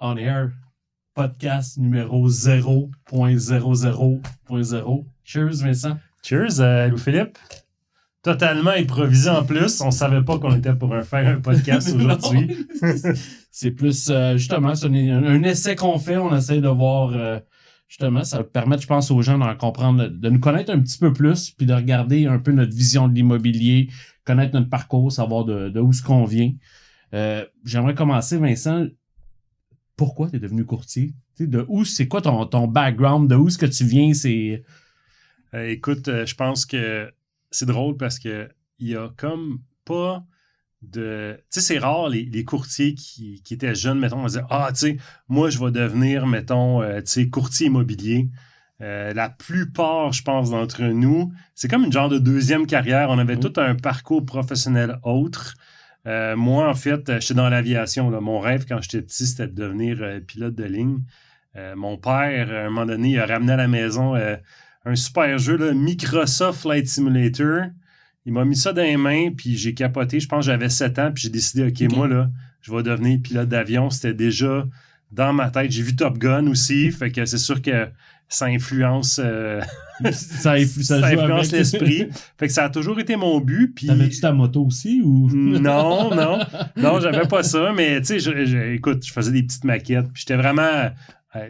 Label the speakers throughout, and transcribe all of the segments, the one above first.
Speaker 1: On Air, podcast numéro 0.00.0. Cheers, Vincent.
Speaker 2: Cheers, Louis-Philippe. Totalement improvisé en plus. On savait pas qu'on était pour faire un podcast aujourd'hui.
Speaker 1: C'est plus, justement, c'est un essai qu'on fait. On essaie de voir, justement, ça va permettre, je pense, aux gens d'en comprendre, de nous connaître un petit peu plus, puis de regarder un peu notre vision de l'immobilier, connaître notre parcours, savoir de où ce qu'on vient. J'aimerais commencer, Vincent. Pourquoi tu es devenu courtier? De où, c'est quoi ton background? De où est-ce que tu viens?
Speaker 2: Écoute, je pense que c'est drôle parce que il y a comme pas de... Tu sais, c'est rare les courtiers qui étaient jeunes, mettons, on disait « Ah, tu sais, moi, je vais devenir, mettons, tu sais, courtier immobilier. » La plupart, je pense, d'entre nous, c'est comme une genre de deuxième carrière. On avait tout un parcours professionnel autre. Moi, en fait, j'étais dans l'aviation. Là. Mon rêve, quand j'étais petit, c'était de devenir pilote de ligne. Mon père, à un moment donné, il a ramené à la maison un super jeu, là, Microsoft Flight Simulator. Il m'a mis ça dans les mains, puis j'ai capoté. Je pense que j'avais 7 ans, puis j'ai décidé, OK, moi, là, je vais devenir pilote d'avion. C'était déjà dans ma tête. J'ai vu Top Gun aussi, fait que c'est sûr que ça influence...
Speaker 1: ça
Speaker 2: influence l'esprit. Fait que ça a toujours été mon but. Puis...
Speaker 1: T'avais-tu ta moto aussi ou...
Speaker 2: Non, j'avais pas ça. Mais tu sais, écoute, je faisais des petites maquettes. Puis j'étais vraiment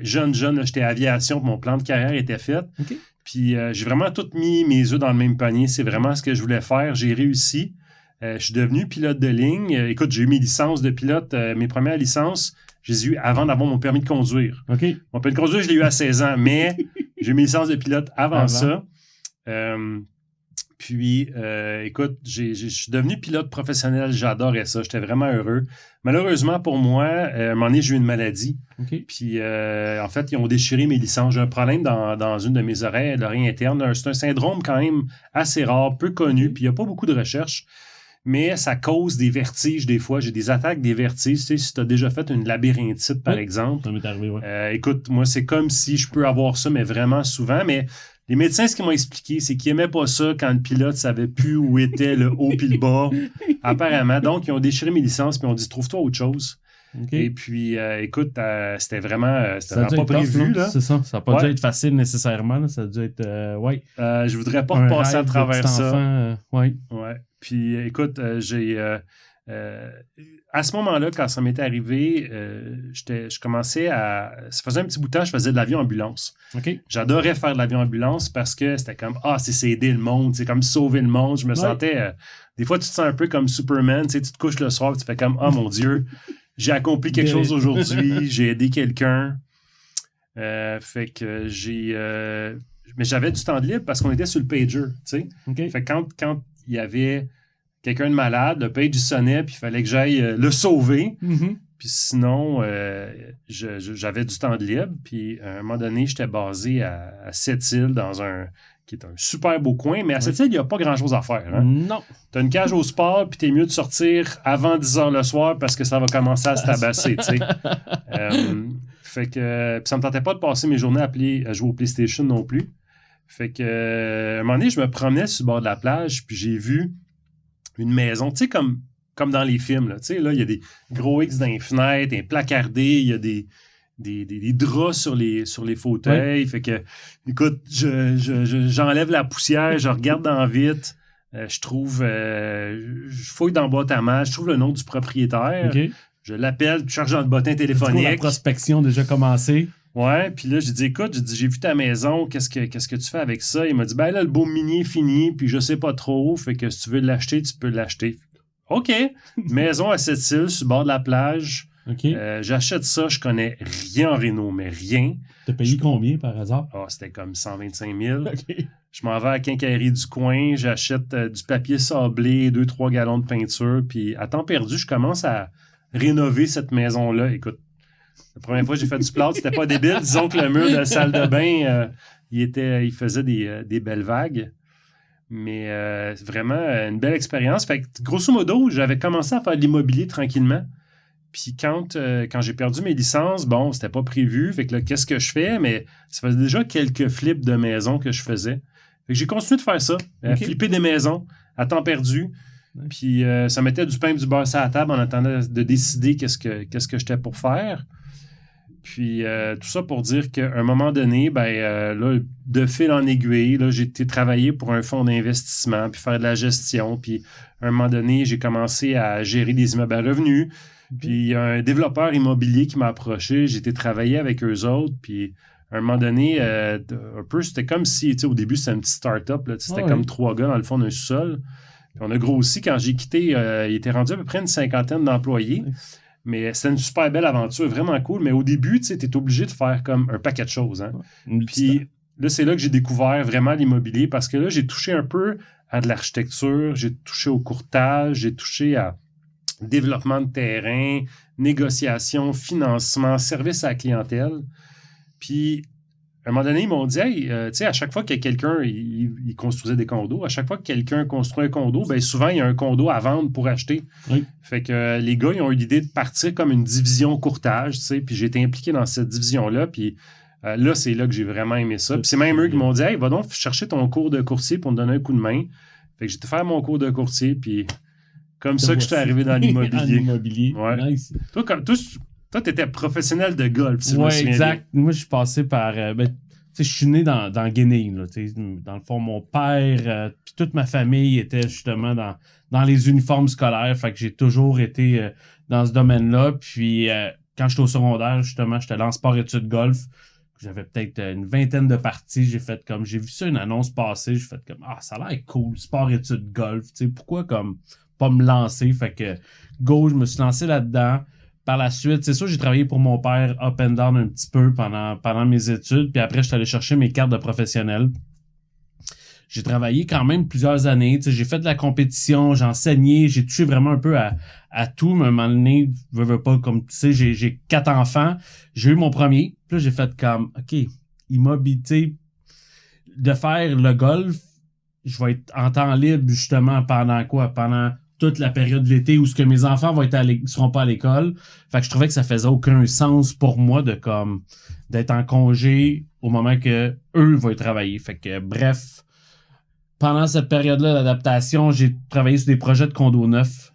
Speaker 2: jeune. Là, j'étais aviation. Mon plan de carrière était fait.
Speaker 1: Okay.
Speaker 2: Puis j'ai vraiment tout mis mes œufs dans le même panier. C'est vraiment ce que je voulais faire. J'ai réussi. Je suis devenu pilote de ligne. Écoute, j'ai eu mes licences de pilote. Mes premières licences, je les ai eues avant d'avoir mon permis de conduire.
Speaker 1: Okay.
Speaker 2: Mon permis de conduire, je l'ai eu à 16 ans. Mais... j'ai eu mes licences de pilote avant ça. Puis, écoute, je suis devenu pilote professionnel. J'adorais ça. J'étais vraiment heureux. Malheureusement, pour moi, à un moment donné, j'ai eu une maladie.
Speaker 1: Okay.
Speaker 2: Puis, en fait, ils ont déchiré mes licences. J'ai un problème dans une de mes oreilles, l'oreille interne. C'est un syndrome quand même assez rare, peu connu. Puis, il n'y a pas beaucoup de recherches. Mais ça cause des vertiges des fois. J'ai des attaques des vertiges. Tu sais, si tu as déjà fait une labyrinthite, par exemple.
Speaker 1: Ça m'est arrivé, ouais.
Speaker 2: Écoute, moi, c'est comme si je peux avoir ça, mais vraiment souvent. Mais les médecins, ce qu'ils m'ont expliqué, c'est qu'ils n'aimaient pas ça quand le pilote ne savait plus où était le haut puis le bas, apparemment. Donc, ils ont déchiré mes licences puis ils ont dit « Trouve-toi autre chose. »
Speaker 1: Okay.
Speaker 2: Et puis, écoute, c'était vraiment pas
Speaker 1: prévu.
Speaker 2: Là.
Speaker 1: C'est ça. Ça n'a pas dû être facile nécessairement. Là. Ça a dû être...
Speaker 2: je voudrais pas repasser à travers ça.
Speaker 1: Enfant, ouais.
Speaker 2: Puis, écoute, j'ai... à ce moment-là, quand ça m'était arrivé, je commençais à... Ça faisait un petit bout de temps, je faisais de l'avion-ambulance.
Speaker 1: Okay.
Speaker 2: J'adorais faire de l'avion-ambulance parce que c'était comme, c'est aider le monde, c'est comme sauver le monde. Je me sentais... des fois, tu te sens un peu comme Superman, tu te couches le soir, tu fais comme, mon Dieu, j'ai accompli quelque chose aujourd'hui, j'ai aidé quelqu'un. Fait que j'ai... mais j'avais du temps de libre parce qu'on était sur le pager, tu sais.
Speaker 1: Okay.
Speaker 2: Fait que quand il y avait quelqu'un de malade, le page sonnait, puis il fallait que j'aille le sauver.
Speaker 1: Mm-hmm.
Speaker 2: Puis sinon, j'avais du temps de libre. Puis à un moment donné, j'étais basé à Sept-Îles, qui est un super beau coin. Mais à Sept-Îles, il n'y a pas grand-chose à faire. Hein?
Speaker 1: Non.
Speaker 2: Tu as une cage au sport, puis t'es mieux de sortir avant 10 heures le soir parce que ça va commencer à se tabasser, tu sais. Fait que ça me tentait pas de passer mes journées à jouer au PlayStation non plus. Fait que à un moment donné, je me promenais sur le bord de la plage, puis j'ai vu une maison, tu sais, comme dans les films, là. Tu sais, là, il y a des gros X dans les fenêtres, des placardés, il y a des draps sur les fauteuils. Ouais. Fait que, écoute, j'enlève la poussière, je regarde dans vite, je trouve, je fouille dans la boîte à mal, je trouve le nom du propriétaire,
Speaker 1: okay.
Speaker 2: Je l'appelle, je charge dans le bottin téléphonique.
Speaker 1: La prospection déjà commencé.
Speaker 2: Ouais, puis là, j'ai dit, écoute, j'ai vu ta maison, qu'est-ce que tu fais avec ça? Il m'a dit, ben là, le beau mini est fini, puis je sais pas trop, fait que si tu veux l'acheter, tu peux l'acheter. OK, maison à Sept-Îles, sur le bord de la plage.
Speaker 1: Okay.
Speaker 2: J'achète ça, je connais rien en réno, mais rien.
Speaker 1: T'as payé combien par hasard?
Speaker 2: C'était comme 125 000.
Speaker 1: Okay.
Speaker 2: Je m'en vais à la quincaillerie du coin, j'achète du papier sablé, 2-3 gallons de peinture, puis à temps perdu, je commence à rénover cette maison-là. Écoute, la première fois que j'ai fait du plâtre, c'était pas débile. Disons que le mur de la salle de bain, il faisait des belles vagues. Mais vraiment, une belle expérience. Fait que, grosso modo, j'avais commencé à faire de l'immobilier tranquillement. Puis quand j'ai perdu mes licences, bon, c'était pas prévu. Fait que là, qu'est-ce que je fais? Mais ça faisait déjà quelques flips de maisons que je faisais. Fait que j'ai continué de faire ça. Flipper des maisons à temps perdu. Puis ça mettait du pain et du beurre sur la table en attendant de décider qu'est-ce que j'étais pour faire. Puis tout ça pour dire qu'à un moment donné, là, de fil en aiguille, là, j'ai été travailler pour un fonds d'investissement, puis faire de la gestion. Puis à un moment donné, j'ai commencé à gérer des immeubles à revenus. Puis il y a un développeur immobilier qui m'a approché. J'ai été travailler avec eux autres. Puis à un moment donné, un peu, c'était comme si, au début, c'était une petite start-up. Là, c'était comme 3 gars dans le fond d'un sous-sol. Puis on a grossi. Quand j'ai quitté, il était rendu à peu près une 50aine d'employés. Mais c'était une super belle aventure, vraiment cool. Mais au début, tu es obligé de faire comme un paquet de choses. Hein? Puis là, c'est là que j'ai découvert vraiment l'immobilier parce que là, j'ai touché un peu à de l'architecture, j'ai touché au courtage, j'ai touché à développement de terrain, négociation, financement, service à la clientèle. Puis, à un moment donné, ils m'ont dit, hey, tu sais, à chaque fois que quelqu'un, il construisait des condos, à chaque fois que quelqu'un construit un condo, bien souvent, il y a un condo à vendre pour acheter.
Speaker 1: Oui.
Speaker 2: Fait que les gars, ils ont eu l'idée de partir comme une division courtage, tu sais, puis j'ai été impliqué dans cette division-là, puis là, c'est là que j'ai vraiment aimé ça. Puis c'est même eux qui m'ont dit, hey, va donc chercher ton cours de courtier pour me donner un coup de main. Fait que j'ai été faire mon cours de courtier, puis comme ça que je suis arrivé dans l'immobilier.
Speaker 1: Ouais. Nice.
Speaker 2: Toi, tu étais professionnel de golf, si je me souviens
Speaker 1: exact.
Speaker 2: bien.
Speaker 1: Moi, je suis passé par... je suis né dans Guinée. Là, dans le fond, mon père puis toute ma famille était justement dans les uniformes scolaires. Fait que j'ai toujours été dans ce domaine-là. Puis quand j'étais au secondaire, justement, j'étais dans sport-études golf. J'avais peut-être une vingtaine de parties. J'ai vu ça, une annonce passer. J'ai fait comme, ça a l'air cool, sport-études golf. Pourquoi comme pas me lancer? Fait que go, je me suis lancé là-dedans. Par la suite, c'est sûr, j'ai travaillé pour mon père up and down un petit peu pendant mes études. Puis après, je suis allé chercher mes cartes de professionnel. J'ai travaillé quand même plusieurs années. J'ai fait de la compétition, j'ai enseigné, j'ai touché vraiment un peu à tout. Mais à un moment donné, je veux pas, comme tu sais, j'ai 4 enfants. J'ai eu mon premier. Puis là, j'ai fait comme, OK, immobilité, de faire le golf, je vais être en temps libre justement pendant quoi? Pendant toute la période de l'été où ce que mes enfants seront pas à l'école. Fait que je trouvais que ça faisait aucun sens pour moi d'être en congé au moment que eux vont travailler. Fait que bref, pendant cette période-là d'adaptation, j'ai travaillé sur des projets de condos neufs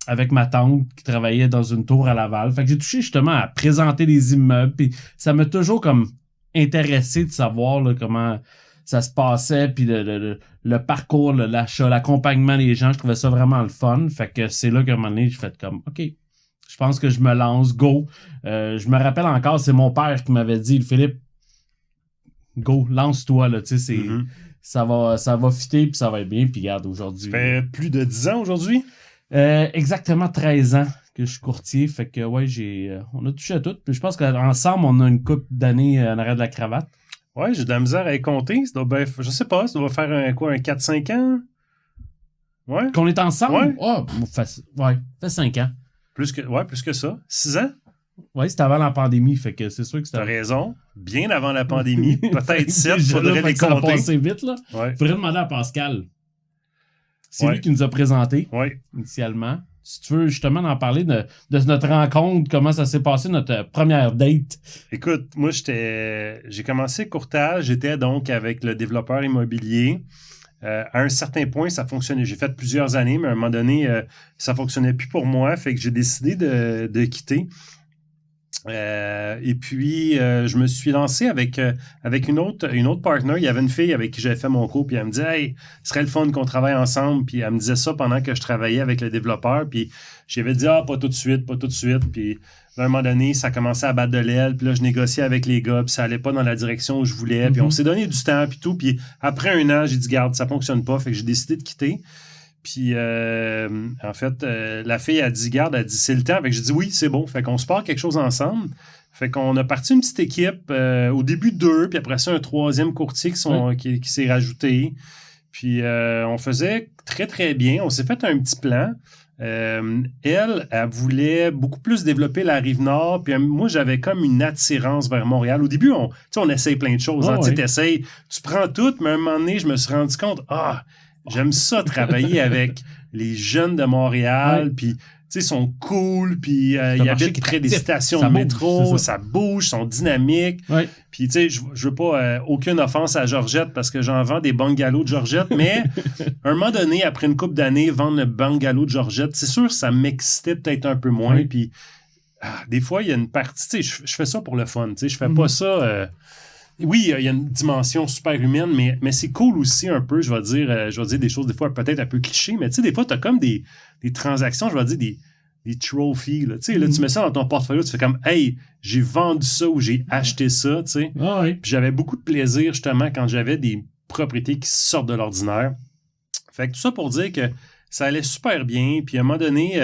Speaker 1: avec ma tante qui travaillait dans une tour à Laval. Fait que j'ai touché justement à présenter des immeubles. Puis ça m'a toujours comme intéressé de savoir là, comment ça se passait, puis le parcours, l'achat, l'accompagnement des gens, je trouvais ça vraiment le fun. Fait que c'est là qu'à un moment donné, j'ai fait comme, OK, je pense que je me lance, go. Je me rappelle encore, c'est mon père qui m'avait dit, Philippe, go, lance-toi, là, tu sais, ça va fitter, puis ça va être bien, puis regarde, aujourd'hui.
Speaker 2: Ça fait plus de 10 ans aujourd'hui?
Speaker 1: Exactement 13 ans que je suis courtier, fait que, ouais, on a touché à tout, puis je pense qu'ensemble, on a une couple d'années en arrière de la cravate.
Speaker 2: Ouais, j'ai de la misère à y compter. Je sais pas, ça doit faire un 4-5 ans? Ouais.
Speaker 1: Qu'on est ensemble?
Speaker 2: Ouais.
Speaker 1: Oh, fait 5 ans.
Speaker 2: Plus que ça. 6 ans?
Speaker 1: Ouais, c'était avant la pandémie, fait que c'est sûr que c'était...
Speaker 2: T'as raison. Bien avant la pandémie. Peut-être 7, faudrait les
Speaker 1: ça a
Speaker 2: compter.
Speaker 1: passé vite, là.
Speaker 2: Ouais.
Speaker 1: Faudrait demander à Pascal. C'est lui qui nous a présenté,
Speaker 2: ouais,
Speaker 1: initialement. Si tu veux justement en parler de notre rencontre, comment ça s'est passé, notre première date.
Speaker 2: Écoute, moi, j'ai commencé courtage, j'étais donc avec le développeur immobilier. À un certain point, ça fonctionnait. J'ai fait plusieurs années, mais à un moment donné, ça fonctionnait plus pour moi, fait que j'ai décidé de quitter. Et puis, je me suis lancé avec une autre partner. Il y avait une fille avec qui j'avais fait mon cours, puis elle me disait « Hey, ce serait le fun qu'on travaille ensemble. » Puis elle me disait ça pendant que je travaillais avec le développeur. Puis j'avais dit « Ah, pas tout de suite. » Puis à un moment donné, ça commençait à battre de l'aile. Puis là, je négociais avec les gars, puis ça allait pas dans la direction où je voulais. Puis on s'est donné du temps, puis tout. Puis après un an, j'ai dit « Garde, ça fonctionne pas. » Fait que j'ai décidé de quitter. Puis, en fait, la fille a dit, garde, elle a dit, c'est le temps. Fait que j'ai dit, oui, c'est bon. Fait qu'on se part quelque chose ensemble. Fait qu'on a parti une petite équipe, au début 2, puis après ça, un 3e courtier qui s'est rajouté. Puis, on faisait très, très bien. On s'est fait un petit plan. Elle voulait beaucoup plus développer la Rive-Nord. Puis moi, j'avais comme une attirance vers Montréal. Au début, on essaye plein de choses. Tu prends tout, mais à un moment donné, je me suis rendu compte, j'aime ça travailler avec les jeunes de Montréal, puis tu sais, ils sont cool, puis ils habitent près des stations de métro, ça bouge, ils sont dynamiques.
Speaker 1: Ouais.
Speaker 2: Puis tu sais, je veux pas aucune offense à Georgette parce que j'en vends des bungalows de Georgette, mais à un moment donné, après une couple d'années, vendre le bungalow de Georgette, c'est sûr, ça m'excitait peut-être un peu moins. Puis des fois, il y a une partie, tu sais, je fais ça pour le fun, tu sais, je fais pas ça... oui, il y a une dimension super humaine, mais c'est cool aussi un peu, je vais dire des choses des fois peut-être un peu clichés, mais tu sais, des fois, tu as comme des transactions, je vais dire des trophies, là. Tu sais, là, tu mets ça dans ton portfolio, tu fais comme, hey, j'ai vendu ça ou j'ai acheté ça, tu sais.
Speaker 1: Ah oui.
Speaker 2: Puis j'avais beaucoup de plaisir, justement, quand j'avais des propriétés qui sortent de l'ordinaire. Fait que tout ça pour dire que ça allait super bien. Puis à un moment donné,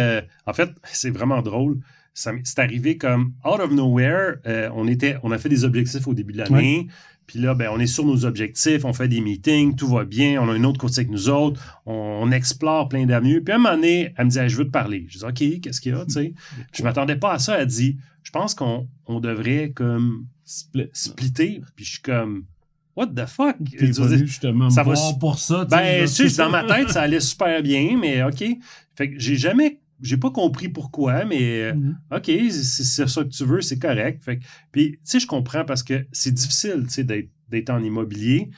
Speaker 2: en fait, c'est vraiment drôle. C'est arrivé comme out of nowhere. On a fait des objectifs au début de l'année.
Speaker 1: Ouais.
Speaker 2: Puis là, ben, on est sur nos objectifs, on fait des meetings, tout va bien, on a une autre courtier avec nous autres, on explore plein d'avenues. Puis à un moment donné, elle me dit, hey, je veux te parler. Je dis, OK, qu'est-ce qu'il y a, tu sais? Je m'attendais pas à ça. Elle dit, je pense qu'on devrait comme splitter. Puis je suis comme, what the fuck?
Speaker 1: T'es venu justement
Speaker 2: ça
Speaker 1: me
Speaker 2: va
Speaker 1: voir pour ça.
Speaker 2: Ben, tu sais, dans ma tête, ça allait super bien, mais OK. Fait que j'ai pas compris pourquoi, mais OK, c'est ça que tu veux, c'est correct. Fait que, puis, tu sais, je comprends parce que c'est difficile, tu sais, d'être en immobilier.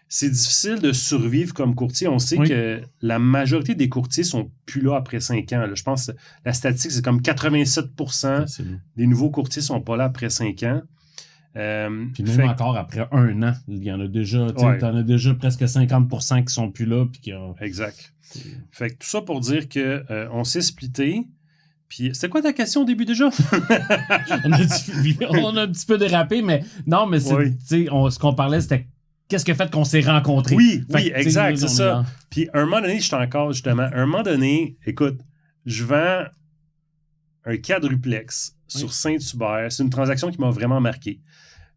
Speaker 2: C'est difficile de survivre comme courtier. On sait que la majorité des courtiers sont plus là après 5 ans. Là. Je pense que la statistique, c'est comme 87% des nouveaux courtiers sont pas là après 5 ans.
Speaker 1: Puis même encore après 1 an, il y en a déjà, t'en as déjà presque 50% qui sont plus là. Puis qui ont...
Speaker 2: Exact. Fait que tout ça pour dire que on s'est splitté. Puis c'était quoi ta question au début déjà?
Speaker 1: on a un petit peu dérapé, mais non, mais ce qu'on parlait, c'était qu'est-ce qui a fait qu'on s'est rencontrés.
Speaker 2: Oui, exact, c'est ça. Puis un moment donné, j'étais encore justement, un moment donné, écoute, je vends un quadruplex sur Saint-Hubert. C'est une transaction qui m'a vraiment marqué.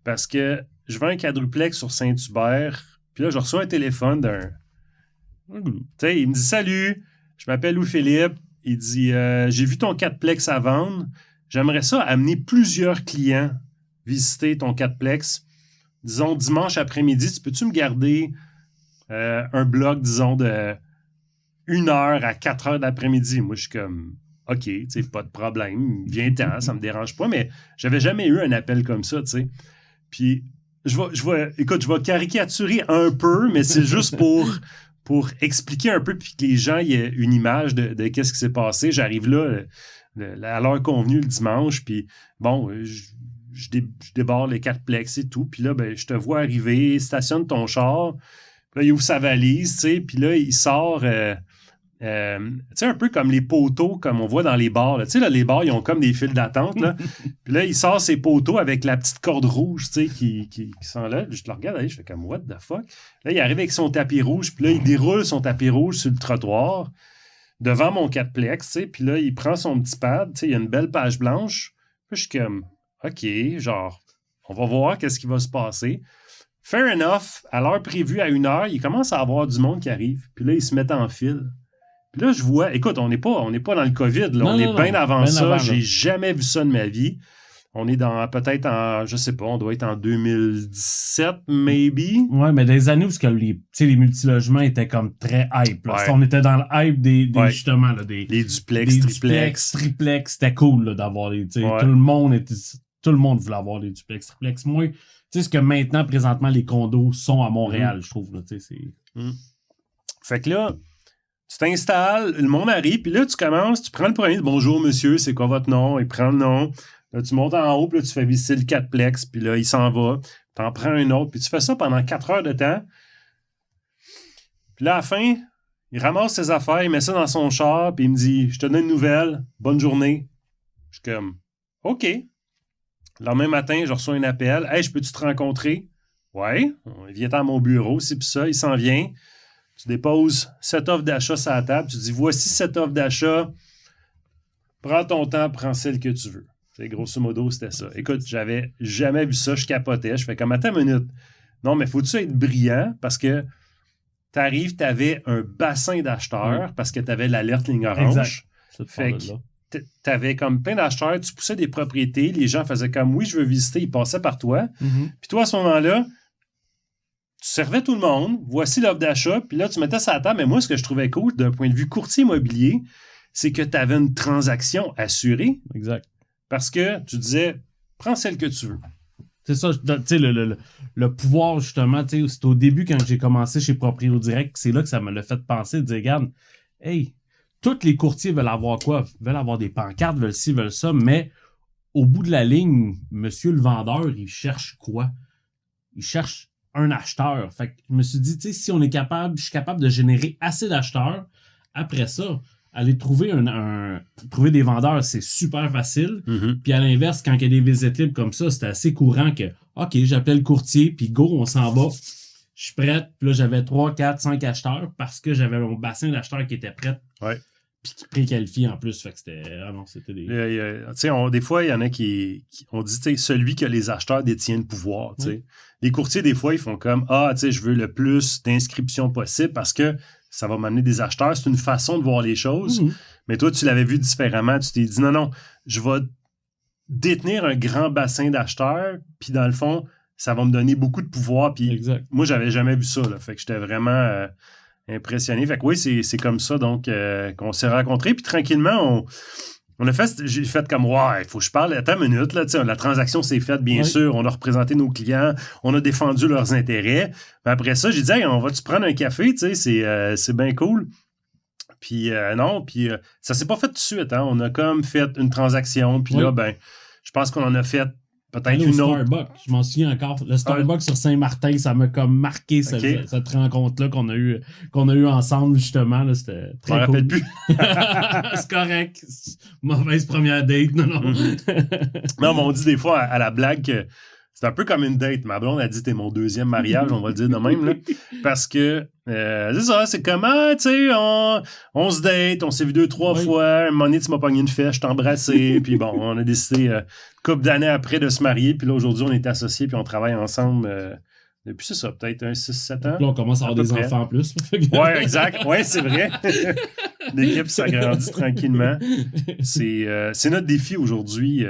Speaker 2: Parce que je vends un quadruplex sur Saint-Hubert, puis là, je reçois un téléphone d'un... Tu sais, il me dit « Salut, je m'appelle Louis-Philippe. » Il dit « J'ai vu ton quadruplex à vendre. J'aimerais ça amener plusieurs clients visiter ton quadruplex. Disons, dimanche après-midi, peux-tu me garder un bloc, disons, de 1h à 4h d'après-midi? » Moi, je suis comme... OK, tu sais, pas de problème. Viens-t'en, ça me dérange pas. Mais j'avais jamais eu un appel comme ça, tu sais. Puis, écoute, je vais caricaturer un peu, mais c'est juste pour expliquer un peu puis que les gens aient une image de qu'est-ce qui s'est passé. J'arrive là à l'heure convenue le dimanche, puis bon, je débarre les 4 plex et tout. Puis là, ben, je te vois arriver, stationne ton char. Puis là, il ouvre sa valise, tu sais, puis là, il sort... tu sais, un peu comme les poteaux, comme on voit dans les bars. Tu sais, là, les bars, ils ont comme des files d'attente. Là. Puis là, il sort ses poteaux avec la petite corde rouge, tu sais, qui s'enlève. Je le regarde, je fais comme, what the fuck? Là, il arrive avec son tapis rouge, puis là, il déroule son tapis rouge sur le trottoir devant mon quadruplex, tu sais. Puis là, il prend son petit pad, tu sais, il y a une belle page blanche. Puis je suis comme, OK, genre, on va voir qu'est-ce qui va se passer. Fair enough, à l'heure prévue, à 1h, il commence à avoir du monde qui arrive. Puis là, ils se mettent en file. Puis là, je vois, écoute, on n'est pas dans le COVID, là, on est bien avant ça. J'ai jamais vu ça de ma vie. On est peut-être en, je sais pas, on doit être en 2017, maybe.
Speaker 1: Ouais, mais des années où les multilogements étaient comme très hype. Là. On était dans le hype des justement, là,
Speaker 2: les duplex,
Speaker 1: triplex, c'était cool là, d'avoir les. Tout le monde voulait avoir les duplex, triplex. Moi, tu sais, ce que maintenant, présentement, les condos sont à Montréal, je trouve. Là,
Speaker 2: Fait que là, tu t'installes, le monde arrive, puis là, tu commences, tu prends le premier, bonjour monsieur, c'est quoi votre nom? Il prend le nom. Là, tu montes en haut, puis là, tu fais visiter le quadruplex, puis là, il s'en va. Tu en prends un autre, puis tu fais ça pendant 4 heures de temps. Puis là, à la fin, il ramasse ses affaires, il met ça dans son char, puis il me dit, je te donne une nouvelle, bonne journée. Je suis comme, OK. Le lendemain matin, je reçois un appel. Hey, je peux-tu te rencontrer? Ouais. Il vient à mon bureau, c'est puis ça, il s'en vient. Tu déposes cette offre d'achat sur la table. Tu dis, voici cette offre d'achat. Prends ton temps, prends celle que tu veux. T'sais, grosso modo, c'était ça. Écoute, j'avais jamais vu ça. Je capotais. Je fais comme, attends une minute. Non, mais faut-tu être brillant? Parce que t'arrives, t'avais un bassin d'acheteurs parce que t'avais l'alerte ligne orange.
Speaker 1: Exact.
Speaker 2: Fait que t'avais comme plein d'acheteurs. Tu poussais des propriétés. Les gens faisaient comme, oui, je veux visiter. Ils passaient par toi. Puis toi, à ce moment-là, tu servais tout le monde, voici l'offre d'achat, puis là, tu mettais ça à la table. Mais moi, ce que je trouvais cool, d'un point de vue courtier immobilier, c'est que tu avais une transaction assurée.
Speaker 1: Exact.
Speaker 2: Parce que tu disais, prends celle que tu veux.
Speaker 1: C'est ça, tu sais, le pouvoir, justement, tu sais, c'est au début, quand j'ai commencé chez Proprio Direct, c'est là que ça me l'a fait penser, de dire, regarde, hey, tous les courtiers veulent avoir quoi? Veulent avoir des pancartes, veulent ci, veulent ça, mais au bout de la ligne, monsieur le vendeur, il cherche quoi? Il cherche un acheteur. Fait que je me suis dit, tu sais, si je suis capable de générer assez d'acheteurs, après ça, aller trouver trouver des vendeurs, c'est super facile.
Speaker 2: Mm-hmm.
Speaker 1: Puis à l'inverse, quand il y a des visites libres comme ça, c'était assez courant que, OK, j'appelle le courtier, puis go, on s'en va. Je suis prête. Puis là, j'avais 3, 4, 5 acheteurs parce que j'avais mon bassin d'acheteurs qui était prêt.
Speaker 2: Ouais.
Speaker 1: Puis qui préqualifie en plus. Fait que c'était... Ah non, c'était des...
Speaker 2: Des fois, il y en a qui on dit, tu sais, celui que les acheteurs détient le pouvoir, tu sais.
Speaker 1: Oui.
Speaker 2: Les courtiers, des fois, ils font comme, tu sais, je veux le plus d'inscriptions possible parce que ça va m'amener des acheteurs. C'est une façon de voir les choses.
Speaker 1: Mhm.
Speaker 2: Mais toi, tu l'avais vu différemment. Tu t'es dit, non, je vais détenir un grand bassin d'acheteurs. Puis dans le fond, ça va me donner beaucoup de pouvoir. Puis
Speaker 1: Exact.
Speaker 2: moi, j'avais jamais vu ça, là. Fait que j'étais vraiment impressionné. Fait que oui, c'est comme ça, donc, qu'on s'est rencontrés. Puis tranquillement, j'ai fait comme, il faut que je parle. Attends une minute, là, la transaction s'est faite, bien sûr. On a représenté nos clients. On a défendu leurs intérêts. Puis après ça, j'ai dit, hey, on va-tu prendre un café? Tu sais, c'est bien cool. Puis non, puis ça s'est pas fait tout de suite. Hein. On a comme fait une transaction. Puis là, je pense qu'on en a fait peut-être une autre.
Speaker 1: Starbucks, je m'en souviens encore. Le Starbucks sur Saint-Martin, ça m'a comme marqué cette rencontre-là qu'on a eu ensemble, justement. Là, c'était très cool.
Speaker 2: Je m'en rappelle plus.
Speaker 1: C'est correct. Mauvaise première date. Non.
Speaker 2: Non, mais on dit des fois à la blague que c'est un peu comme une date. Ma blonde a dit, t'es mon deuxième mariage, on va le dire de même, là. Parce que, c'est ça, c'est comment, tu sais, on se date, on s'est vu 2-3 fois, un moment donné, tu m'as pogné une fesse, je t'ai embrassé, puis bon, on a décidé, une couple d'années après de se marier, puis là, aujourd'hui, on est associés, puis on travaille ensemble, depuis, c'est ça, peut-être un 6-7 ans.
Speaker 1: Là, on commence à avoir des enfants en plus.
Speaker 2: Ouais, exact. Ouais, c'est vrai. L'équipe s'agrandit tranquillement. C'est notre défi aujourd'hui.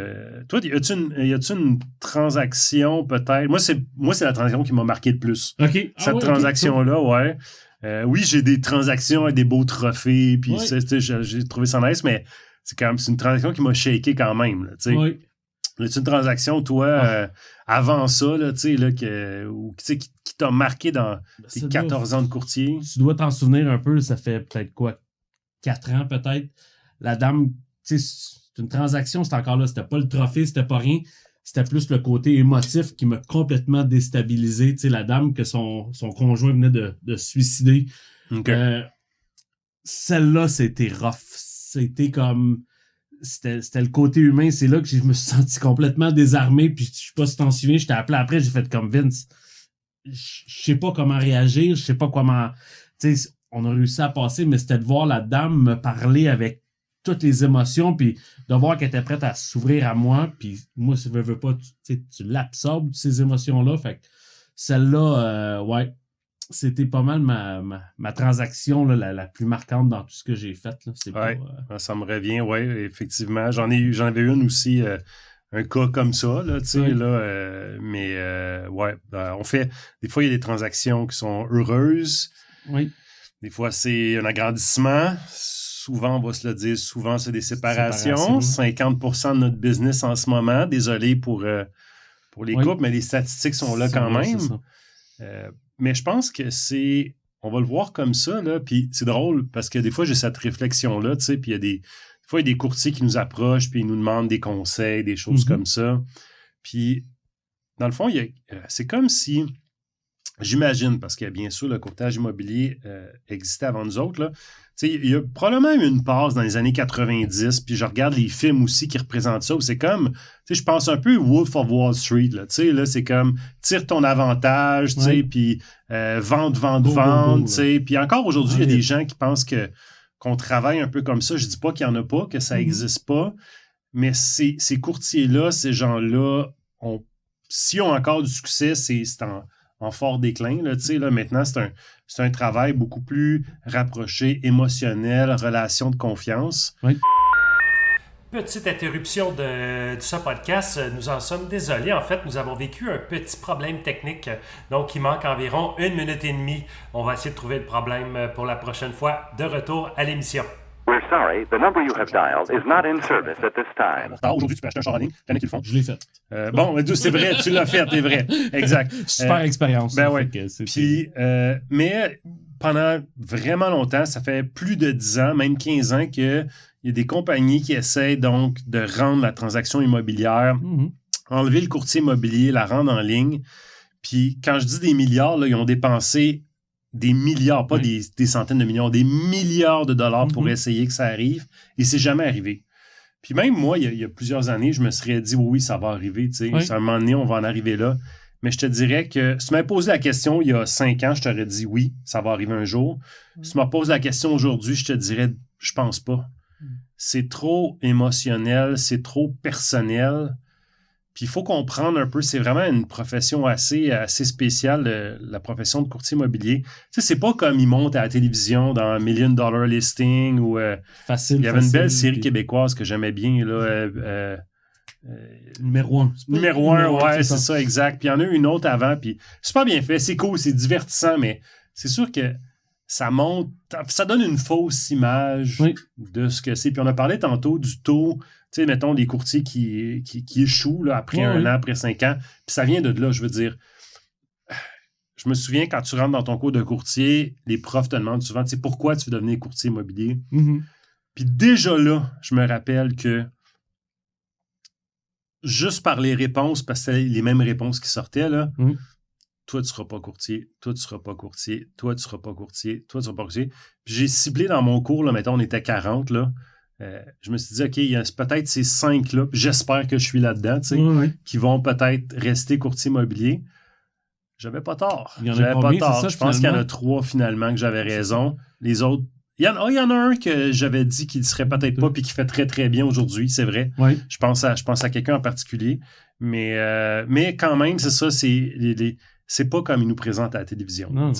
Speaker 2: Toi, y a-tu une transaction peut-être? Moi, c'est la transaction qui m'a marqué le plus.
Speaker 1: OK.
Speaker 2: Cette transaction-là, ouais. Oui, j'ai des transactions avec des beaux trophées, puis j'ai trouvé ça nice, mais c'est une transaction qui m'a shaké quand même. Oui. As-tu une transaction, toi, avant ça, là, qui t'a marqué dans tes 14 ans de courtier?
Speaker 1: Tu dois t'en souvenir un peu, ça fait peut-être 4 ans peut-être. La dame, c'est une transaction, c'était encore là, c'était pas le trophée, c'était pas rien. C'était plus le côté émotif qui m'a complètement déstabilisé. La dame que son conjoint venait de se suicider.
Speaker 2: Okay.
Speaker 1: Celle-là, c'était rough. C'était comme... C'était le côté humain. C'est là que je me suis senti complètement désarmé. Puis je sais pas si t'en souviens, je t'ai appelé après, j'ai fait comme Vince. Je sais pas comment réagir, je sais pas comment... Tu sais, on a réussi à passer, mais c'était de voir la dame me parler avec toutes les émotions, puis de voir qu'elle était prête à s'ouvrir à moi. Puis moi, si je veux pas, tu l'absorbes, ces émotions-là. Fait que celle-là, c'était pas mal ma transaction là, la plus marquante dans tout ce que j'ai fait. Là.
Speaker 2: Ça me revient, oui, effectivement. J'en avais une aussi, un cas comme ça, là, tu sais, là, mais on fait... Des fois, il y a des transactions qui sont heureuses.
Speaker 1: Oui.
Speaker 2: Des fois, c'est un agrandissement. Souvent, on va se le dire, souvent, c'est des séparations. 50% de notre business en ce moment. Désolé pour les couples, mais les statistiques sont là quand même. Mais je pense que on va le voir comme ça, là, puis c'est drôle parce que des fois, j'ai cette réflexion-là, tu sais, puis des fois, il y a des courtiers qui nous approchent, puis ils nous demandent des conseils, des choses comme ça. Puis, dans le fond, c'est comme si, j'imagine, parce que bien sûr, le courtage immobilier existait avant nous autres, là. Tu sais, il y a probablement eu une passe dans les années 90, puis je regarde les films aussi qui représentent ça, où c'est comme, tu sais, je pense un peu Wolf of Wall Street, là, tu sais, là, c'est comme, tire ton avantage, tu sais, puis vente, tu sais, puis encore aujourd'hui, il y a des gens qui pensent qu'on travaille un peu comme ça, je dis pas qu'il y en a pas, que ça existe pas, mais ces courtiers-là, ces gens-là, s'ils ont encore du succès, c'est en fort déclin, là, tu sais, là, maintenant, c'est un travail beaucoup plus rapproché, émotionnel, relation de confiance.
Speaker 1: Oui.
Speaker 3: Petite interruption de ce podcast. Nous en sommes désolés. En fait, nous avons vécu un petit problème technique. Donc, il manque environ 1 minute et demie. On va essayer de trouver le problème pour la prochaine fois. De retour à l'émission.
Speaker 4: We're sorry, the number you have dialed is not in service at this time.
Speaker 2: Aujourd'hui, tu peux acheter un char en ligne. Il y en a qui le font.
Speaker 1: Je l'ai fait.
Speaker 2: Bon, c'est vrai, tu l'as fait, c'est vrai. Exact.
Speaker 1: Super expérience.
Speaker 2: Ben oui. Puis, mais pendant vraiment longtemps, ça fait plus de 10 ans, même 15 ans, qu'il il y a des compagnies qui essaient donc de rendre la transaction immobilière, enlever le courtier immobilier, la rendre en ligne. Puis quand je dis des milliards, là, ils ont dépensé des milliards, pas des centaines de millions, des milliards de dollars pour essayer que ça arrive. Et c'est jamais arrivé. Puis même moi, il y a plusieurs années, je me serais dit, oui, ça va arriver. À un moment donné, on va en arriver là. Mais je te dirais que si tu m'avais posé la question il y a 5 ans, je t'aurais dit oui, ça va arriver un jour. Si tu me poses la question aujourd'hui, je te dirais, je pense pas. C'est trop émotionnel, c'est trop personnel. Puis il faut comprendre un peu, c'est vraiment une profession assez spéciale, la profession de courtier immobilier. Tu sais, c'est pas comme ils montent à la télévision dans un $1 Million Listing ou...
Speaker 1: facile,
Speaker 2: il y avait une belle série québécoise que j'aimais bien, là...
Speaker 1: Numéro 1.
Speaker 2: Numéro 1, ouais, c'est ça, exact. Puis il y en a eu une autre avant, puis c'est pas bien fait, c'est cool, c'est divertissant, mais c'est sûr que ça monte, ça donne une fausse image de ce que c'est. Puis on a parlé tantôt du taux, tu sais, mettons, des courtiers qui échouent là, après 1 an, après 5 ans. Puis ça vient de là, je veux dire. Je me souviens, quand tu rentres dans ton cours de courtier, les profs te demandent souvent, tu sais, pourquoi tu veux devenir courtier immobilier? Puis déjà là, je me rappelle que juste par les réponses, parce que c'était les mêmes réponses qui sortaient, là, toi, tu ne seras pas courtier, toi, tu ne seras pas courtier, toi, tu ne seras pas courtier, toi, tu ne seras pas courtier. Puis j'ai ciblé dans mon cours, là, mettons, on était 40, là, je me suis dit, OK, il y a peut-être ces 5-là, puis j'espère que je suis là-dedans, tu sais, qui vont peut-être rester courtier immobilier. J'avais pas tort. J'avais pas tort. Ça, je pense qu'il y en a 3, finalement, que j'avais raison. Les autres, il y en a un que j'avais dit qu'il ne serait peut-être pas puis qui fait très, très bien aujourd'hui, c'est vrai. Je pense à quelqu'un en particulier. Mais quand même, c'est ça, c'est pas comme ils nous présentent à la télévision.
Speaker 1: Non,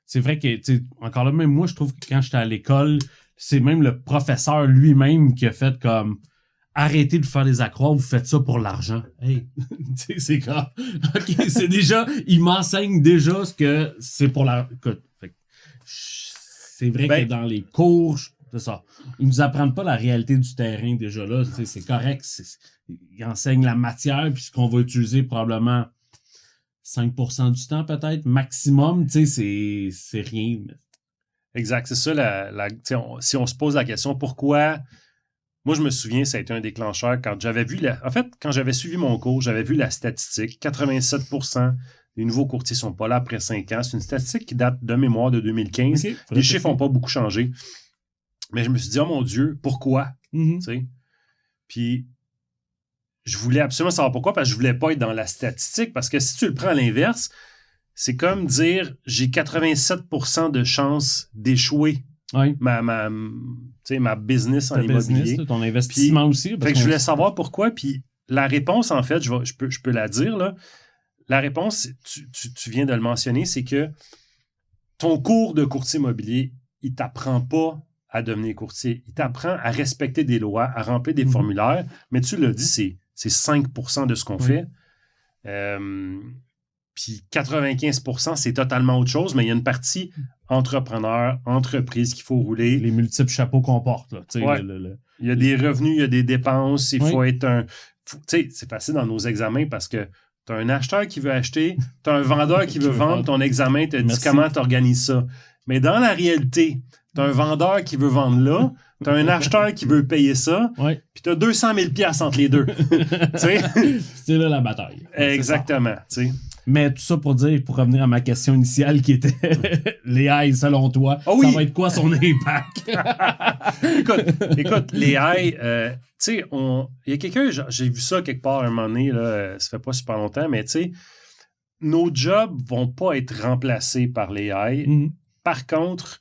Speaker 1: c'est vrai que, encore là, même moi, je trouve que quand j'étais à l'école, c'est même le professeur lui-même qui a fait comme arrêtez de faire des accrocs, vous faites ça pour l'argent. Hey, c'est comme, OK, c'est déjà, il m'enseigne déjà ce que c'est pour l'argent. C'est vrai que dans les cours, c'est ça. Ils nous apprennent pas la réalité du terrain déjà là. C'est correct. Ils enseignent la matière, puis ce qu'on va utiliser probablement 5% du temps peut-être, maximum. C'est rien.
Speaker 2: Exact. C'est ça. Si on se pose la question, pourquoi... Moi, je me souviens, ça a été un déclencheur quand j'avais vu... quand j'avais suivi mon cours, j'avais vu la statistique. 87% les nouveaux courtiers ne sont pas là après 5 ans. C'est une statistique qui date de mémoire de 2015. Okay, les chiffres n'ont pas beaucoup changé. Mais je me suis dit, oh mon Dieu, pourquoi? Puis, je voulais absolument savoir pourquoi, parce que je ne voulais pas être dans la statistique. Parce que si tu le prends à l'inverse, c'est comme dire, j'ai 87% de chances d'échouer ma business en immobilier.
Speaker 1: Ton investissement
Speaker 2: puis,
Speaker 1: aussi.
Speaker 2: Fait que je voulais savoir pourquoi. Puis, la réponse, en fait, je peux la dire, là. La réponse, tu viens de le mentionner, c'est que ton cours de courtier immobilier, il ne t'apprend pas à devenir courtier. Il t'apprend à respecter des lois, à remplir des formulaires. Mais tu l'as dit, c'est 5% de ce qu'on fait. Puis 95%, c'est totalement autre chose, mais il y a une partie entrepreneur, entreprise qu'il faut rouler.
Speaker 1: Les multiples chapeaux qu'on porte. Là,
Speaker 2: il y a des revenus, il y a des dépenses. Il faut être c'est facile dans nos examens parce que tu as un acheteur qui veut acheter, tu as un vendeur qui veut vendre, ton examen te dit comment tu organises ça. Mais dans la réalité, tu as un vendeur qui veut vendre là, tu as un acheteur qui veut payer ça, puis tu as 200 000 $ entre les deux.
Speaker 1: C'est là la bataille.
Speaker 2: Exactement.
Speaker 1: Mais tout ça pour dire, pour revenir à ma question initiale qui était les haies, selon toi, ça va être quoi son impact?
Speaker 2: écoute, les haies, tu sais, il y a quelqu'un, j'ai vu ça quelque part un moment donné, là, ça fait pas super longtemps, mais tu sais, nos jobs vont pas être remplacés par les haies. Par contre,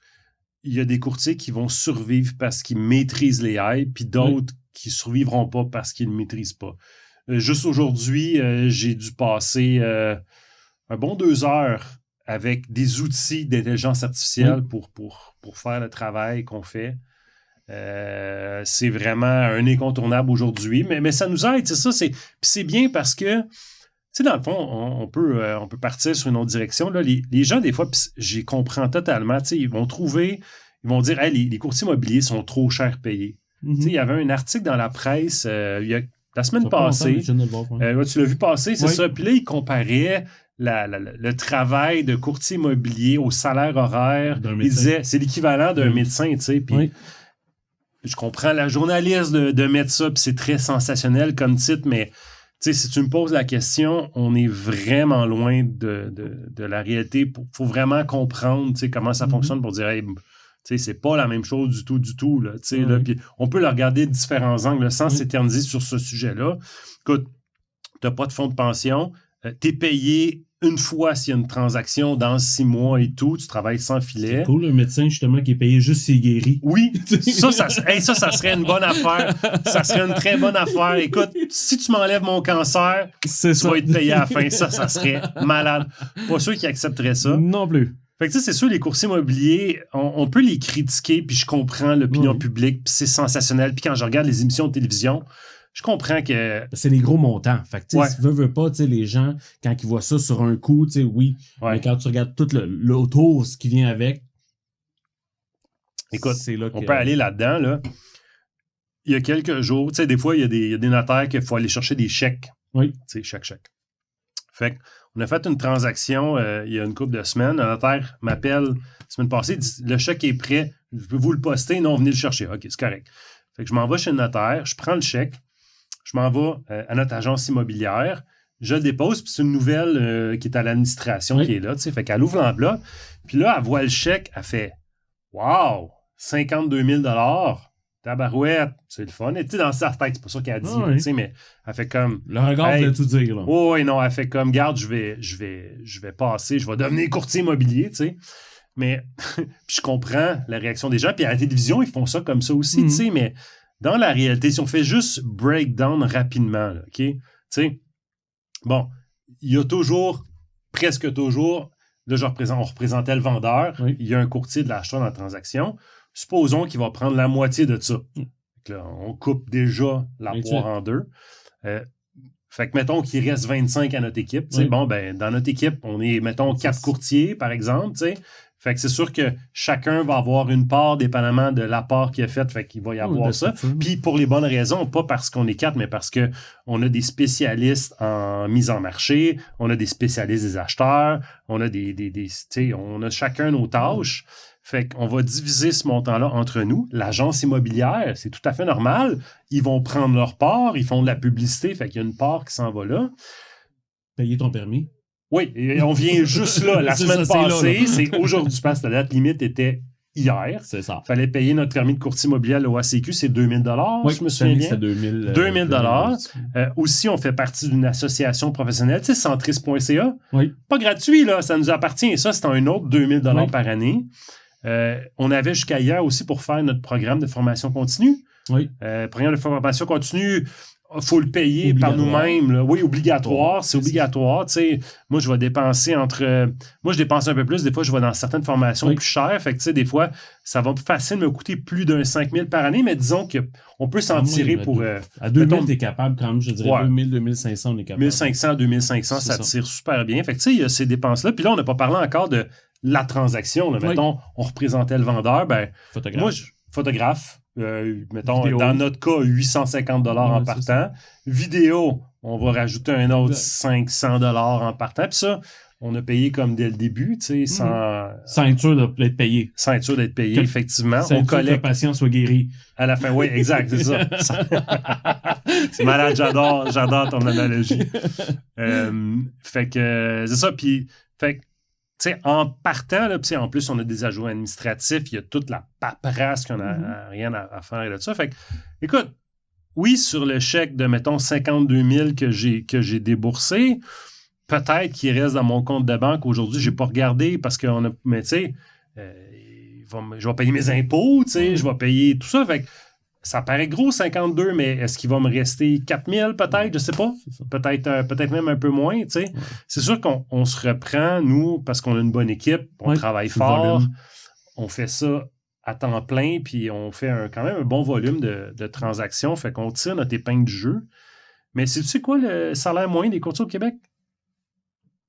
Speaker 2: il y a des courtiers qui vont survivre parce qu'ils maîtrisent les haies, puis d'autres qui survivront pas parce qu'ils ne maîtrisent pas. Juste aujourd'hui, j'ai dû passer un bon 2 heures avec des outils d'intelligence artificielle pour faire le travail qu'on fait. C'est vraiment un incontournable aujourd'hui, mais ça nous aide, c'est ça. C'est bien parce que, tu sais, dans le fond, on peut partir sur une autre direction. Là. Les gens, des fois, j'y comprends totalement, tu sais, ils vont dire, hey, les courtiers immobiliers sont trop cher payés. Tu sais, il y avait un article dans la presse, il y a la semaine passée, tu l'as vu passer, c'est ça. Puis là, il comparait le travail de courtier immobilier au salaire horaire. Il disait, c'est l'équivalent d'un médecin, tu sais. Puis je comprends la journaliste de mettre ça, puis c'est très sensationnel comme titre, mais si tu me poses la question, on est vraiment loin de la réalité. Il faut vraiment comprendre comment ça fonctionne pour dire, hey, c'est pas la même chose du tout. Là, là, puis on peut le regarder de différents angles là, sans s'éterniser sur ce sujet-là. Écoute, tu n'as pas de fonds de pension, tu es payé une fois s'il y a une transaction dans 6 mois et tout, tu travailles sans filet.
Speaker 1: C'est cool, un médecin justement qui est payé juste s'il guérit.
Speaker 2: Oui, ça serait une bonne affaire. Ça serait une très bonne affaire. Écoute, si tu m'enlèves mon cancer, tu vas être payé à la fin. Ça serait malade. Pas sûr qu'ils accepteraient ça.
Speaker 1: Non plus.
Speaker 2: Fait que c'est sûr, les courtiers immobiliers, on peut les critiquer, puis je comprends l'opinion publique, puis c'est sensationnel. Puis quand je regarde les émissions de télévision, je comprends que...
Speaker 1: C'est les gros montants. Fait que, tu sais, si tu veux pas, tu sais, les gens, quand ils voient ça sur un coup, tu sais, oui. Mais quand tu regardes tout l'autour, ce qui vient avec...
Speaker 2: Écoute, on peut aller là-dedans, là. Il y a quelques jours, tu sais, des fois, il y a des notaires qu'il faut aller chercher des chèques.
Speaker 1: Oui.
Speaker 2: Tu sais, chaque chèque. Fait qu'on a fait une transaction il y a une couple de semaines. Un notaire m'appelle la semaine passée, il dit « Le chèque est prêt, je peux vous le poster? Non, venez le chercher. » OK, c'est correct. Fait que je m'en vais chez le notaire, je prends le chèque, je m'en vais à notre agence immobilière, je le dépose, puis c'est une nouvelle qui est à l'administration qui est là, tu sais. Fait qu'elle ouvre l'enveloppe, puis là, elle voit le chèque, elle fait « Wow! 52 000 tabarouette! » C'est le fun. Et tu sais, dans sa tête, c'est pas ça qu'elle a dit, tu sais, mais elle fait comme...
Speaker 1: Le regard de tout dire, là.
Speaker 2: Oui, non, elle fait comme « Garde, je vais passer, je vais devenir courtier immobilier, tu sais. » Mais puis je comprends la réaction des gens, puis à la télévision, ils font ça comme ça aussi, tu sais, mais... Dans la réalité, si on fait juste breakdown rapidement, là, OK? Tu sais, bon, il y a toujours, presque toujours, là, on représentait le vendeur, il y a un courtier de l'acheteur dans la transaction. Supposons qu'il va prendre la moitié de ça. Là, on coupe déjà la poire en deux. Fait que, mettons qu'il reste 25 à notre équipe. Bon, ben, dans notre équipe, on est, mettons, 4 courtiers, par exemple, tu sais. Fait que c'est sûr que chacun va avoir une part, dépendamment de l'apport qu'il a fait. Fait qu'il va y avoir ça. Puis pour les bonnes raisons, pas parce qu'on est 4, mais parce qu'on a des spécialistes en mise en marché, on a des spécialistes des acheteurs, on a on a chacun nos tâches. Fait qu'on va diviser ce montant-là entre nous. L'agence immobilière, c'est tout à fait normal. Ils vont prendre leur part, ils font de la publicité, fait qu'il y a une part qui s'en va là.
Speaker 1: Payer ton permis.
Speaker 2: Oui, et on vient juste là. La semaine passée, c'est aujourd'hui, parce que la date limite était hier.
Speaker 1: C'est ça.
Speaker 2: Il fallait payer notre permis de courtier immobilier à l'OACQ, c'est 2 000 je me souviens bien.
Speaker 1: C'est 2
Speaker 2: 000 aussi, on fait partie d'une association professionnelle, tu sais, centris.ca.
Speaker 1: Oui. Pas
Speaker 2: gratuit, là, ça nous appartient. Et ça, c'est un autre 2 000 par année. On avait jusqu'à hier aussi pour faire notre programme de formation continue.
Speaker 1: Oui.
Speaker 2: Programme de formation continue, il faut le payer par nous-mêmes. Là. Oui, obligatoire. C'est obligatoire. Tu sais, moi, je vais dépenser moi, je dépense un peu plus. Des fois, je vais dans certaines formations plus chères. Fait que, tu sais, des fois, ça va facile me coûter plus d'un 5 000 par année, mais disons qu'on peut s'en tirer pour...
Speaker 1: à 2 000, tu es capable quand même, je dirais 2 000, 2 500, on est capable.
Speaker 2: 1 500, 2 500, ça tire super bien. Fait que, tu sais, il y a ces dépenses-là. Puis là, on n'a pas parlé encore de la transaction. Là. Mettons, on représentait le vendeur. Ben, photographe. Mettons, vidéo. Dans notre cas, 850 en partant. Vidéo, on va rajouter un autre 500 en partant. Puis ça, on a payé comme dès le début, tu sais,
Speaker 1: sans être sûr d'être payé.
Speaker 2: Sans être sûr d'être payé, effectivement.
Speaker 1: On collecte. Que le patient soit guéri.
Speaker 2: À la fin, oui, exact, c'est ça. C'est malade, j'adore ton analogie. Fait que, c'est ça. Puis, fait que, tu sais, en partant, là, en plus, on a des ajouts administratifs, il y a toute la paperasse qu'on n'a rien à faire de ça. Fait que, écoute, oui, sur le chèque de, mettons, 52 000 que j'ai déboursé, peut-être qu'il reste dans mon compte de banque. Aujourd'hui, je n'ai pas regardé parce qu'on a, mais tu sais, je vais payer mes impôts, tu sais, je vais payer tout ça. Fait que ça paraît gros, 52, mais est-ce qu'il va me rester 4 000 peut-être? Je sais pas. Peut-être même un peu moins, tu sais. Ouais. C'est sûr qu'on se reprend, nous, parce qu'on a une bonne équipe, on travaille fort, on fait ça à temps plein, puis on fait quand même un bon volume de transactions, fait qu'on tire notre épingle du jeu. Mais sais-tu quoi le salaire moyen des courtiers au Québec?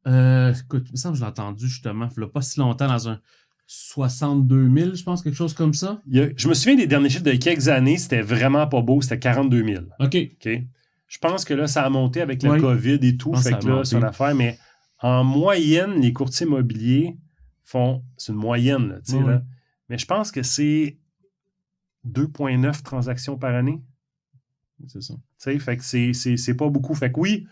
Speaker 1: Écoute, il me semble que je l'ai entendu justement, il n'y a pas si longtemps dans un 62 000, je pense, quelque chose comme ça.
Speaker 2: Je me souviens des derniers chiffres de quelques années, c'était vraiment pas beau, c'était 42 000.
Speaker 1: OK.
Speaker 2: Je pense que là, ça a monté avec le COVID et tout, fait que là, c'est une affaire, mais en moyenne, les courtiers immobiliers c'est une moyenne, là, tu sais, là. Mais je pense que c'est 2,9 transactions par année.
Speaker 1: C'est ça.
Speaker 2: Tu sais, fait que c'est pas beaucoup. Fait que oui,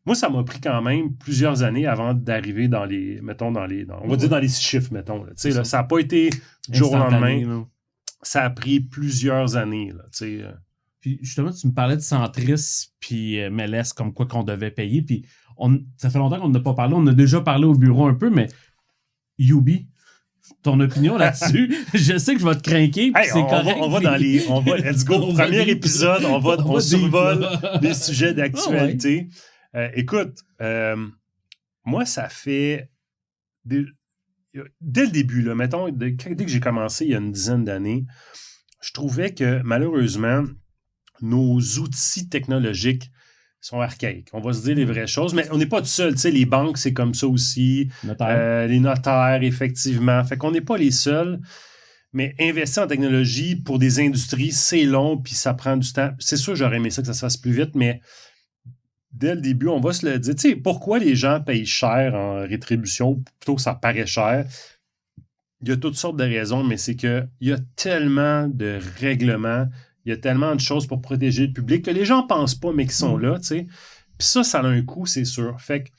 Speaker 2: moi, ça m'a pris quand même plusieurs années avant d'arriver dans les, mettons, on va dire dans les 6 chiffres, mettons. Tu sais, là, ça n'a pas été du jour au lendemain.
Speaker 1: Là.
Speaker 2: Ça a pris plusieurs années, là, tu sais.
Speaker 1: Puis justement, tu me parlais de Centris puis MLS, comme quoi qu'on devait payer. Puis ça fait longtemps qu'on n'a pas parlé. On a déjà parlé au bureau un peu, mais Yubi, ton opinion là-dessus, je sais que je vais te craquer.
Speaker 2: Hey,
Speaker 1: c'est correct.
Speaker 2: On va dans les. Let's go. Premier épisode, on survole des sujets d'actualité. Écoute, moi, ça fait. Dès le début, là, mettons, dès que j'ai commencé il y a une dizaine d'années, je trouvais que malheureusement, nos outils technologiques sont archaïques. On va se dire les vraies choses, mais on n'est pas tout seul. Tu sais, les banques, c'est comme ça aussi. Les notaires, effectivement. Fait qu'on n'est pas les seuls. Mais investir en technologie pour des industries, c'est long, puis ça prend du temps. C'est sûr, j'aurais aimé ça que ça se fasse plus vite, mais dès le début, on va se le dire. Tu sais, pourquoi les gens payent cher en rétribution plutôt que ça paraît cher? Il y a toutes sortes de raisons, mais c'est qu'il y a tellement de règlements, il y a tellement de choses pour protéger le public que les gens ne pensent pas, mais qui sont là, tu sais. Puis ça a un coût, c'est sûr. Fait que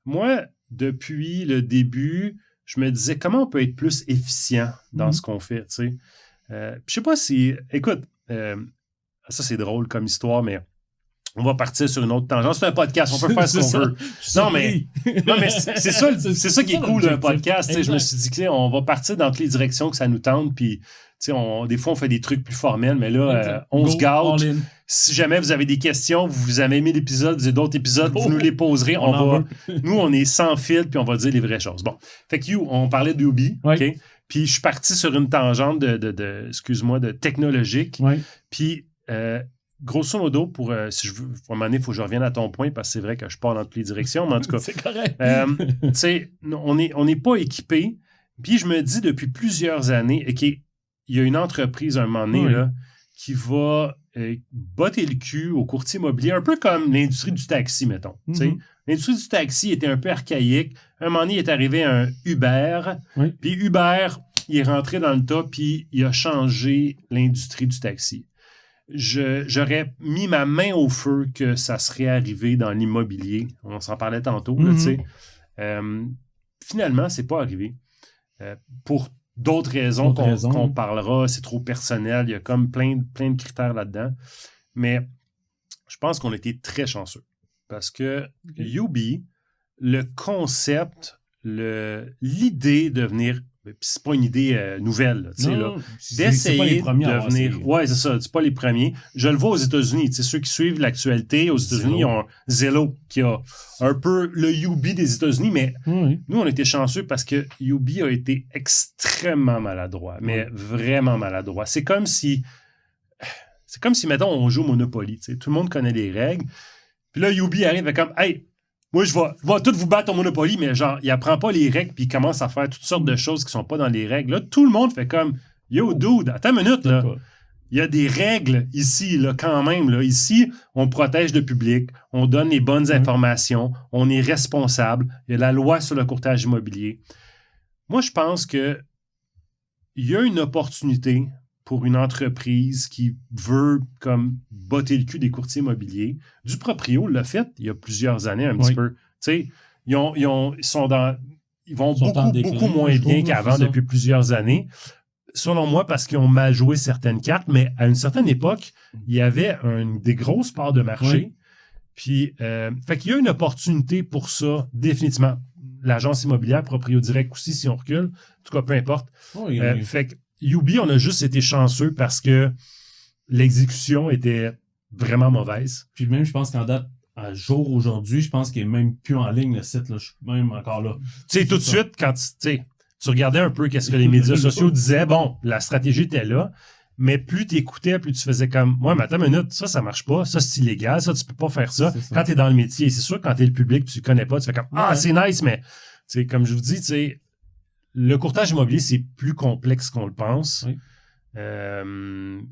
Speaker 2: moi, depuis le début, je me disais comment on peut être plus efficient dans ce qu'on fait, tu sais. Je sais pas si... Écoute, ça c'est drôle comme histoire, mais on va partir sur une autre tangente. C'est un podcast, on peut faire ce qu'on veut. Non, mais c'est ça qui est cool d'un podcast. Je me suis dit qu'on va partir dans toutes les directions que ça nous tente, puis des fois, on fait des trucs plus formels, mais là, on se gâte. Si jamais vous avez des questions, vous avez aimé l'épisode, vous avez d'autres épisodes, vous nous les poserez. Nous, on est sans fil, puis on va dire les vraies choses. Bon, fait que on parlait de Yubi, OK? Puis je suis parti sur une tangente de technologique. Puis... grosso modo, si je veux, à un moment donné, il faut que je revienne à ton point parce que c'est vrai que je pars dans toutes les directions, mais en tout cas,
Speaker 1: c'est correct.
Speaker 2: Tu sais, on n'est pas équipé. Puis je me dis depuis plusieurs années qu'il y a une entreprise à un moment donné là, qui va botter le cul au courtier immobilier, un peu comme l'industrie du taxi, mettons. Tu sais. L'industrie du taxi était un peu archaïque. À un moment donné, il est arrivé un Uber. Puis Uber, il est rentré dans le tas, puis il a changé l'industrie du taxi. J'aurais mis ma main au feu que ça serait arrivé dans l'immobilier. On s'en parlait tantôt. Là, tu sais. Finalement, c'est pas arrivé. Pour d'autres raisons qu'on parlera, c'est trop personnel. Il y a comme plein de critères là-dedans. Mais je pense qu'on a été très chanceux. Parce que Yubi, le concept, l'idée de venir... Puis c'est pas une idée nouvelle, tu sais, là. D'essayer de venir... Ouais, c'est ça, c'est pas les premiers. Je le vois aux États-Unis, tu sais, ceux qui suivent l'actualité, aux États-Unis, ils ont Zillow, qui a un peu le Yubi des États-Unis, mais nous, on a été chanceux parce que Yubi a été extrêmement maladroit, mais vraiment maladroit. C'est comme si, mettons, on joue au Monopoly, tu sais, tout le monde connaît les règles, puis là, Yubi arrive et comme, hey, moi, je vais tout vous battre au Monopoly, mais genre, il apprend pas les règles puis il commence à faire toutes sortes de choses qui sont pas dans les règles. Là, tout le monde fait comme, yo, dude, attends une minute, là. Il y a des règles ici, là, quand même. Là. Ici, on protège le public, on donne les bonnes informations, on est responsable. Il y a la loi sur le courtage immobilier. Moi, je pense que il y a une opportunité pour une entreprise qui veut comme botter le cul des courtiers immobiliers. Du Proprio l'a fait il y a plusieurs années un petit peu. Tu sais, ils vont beaucoup moins bien qu'avant depuis plusieurs années. Selon moi, parce qu'ils ont mal joué certaines cartes, mais à une certaine époque, il y avait des grosses parts de marché. Puis, fait qu'il y a une opportunité pour ça, définitivement. L'agence immobilière, Proprio Direct aussi, si on recule. En tout cas, peu importe. Fait que Yubi, on a juste été chanceux parce que l'exécution était vraiment mauvaise.
Speaker 1: Puis même, je pense qu'en date, à jour aujourd'hui, je pense qu'il n'est même plus en ligne, le site. Là. Je suis même encore là.
Speaker 2: Tu sais, tout de suite, quand tu regardais un peu qu'est-ce que les médias sociaux disaient, bon, la stratégie était là, mais plus tu écoutais, plus tu faisais comme, ouais, mais attends une minute, ça marche pas, ça, c'est illégal, ça, tu peux pas faire ça. Quand tu es dans le métier, c'est sûr, quand tu es le public, tu connais pas, tu fais comme, c'est nice, mais, tu sais, comme je vous dis, tu sais, le courtage immobilier, c'est plus complexe qu'on le pense.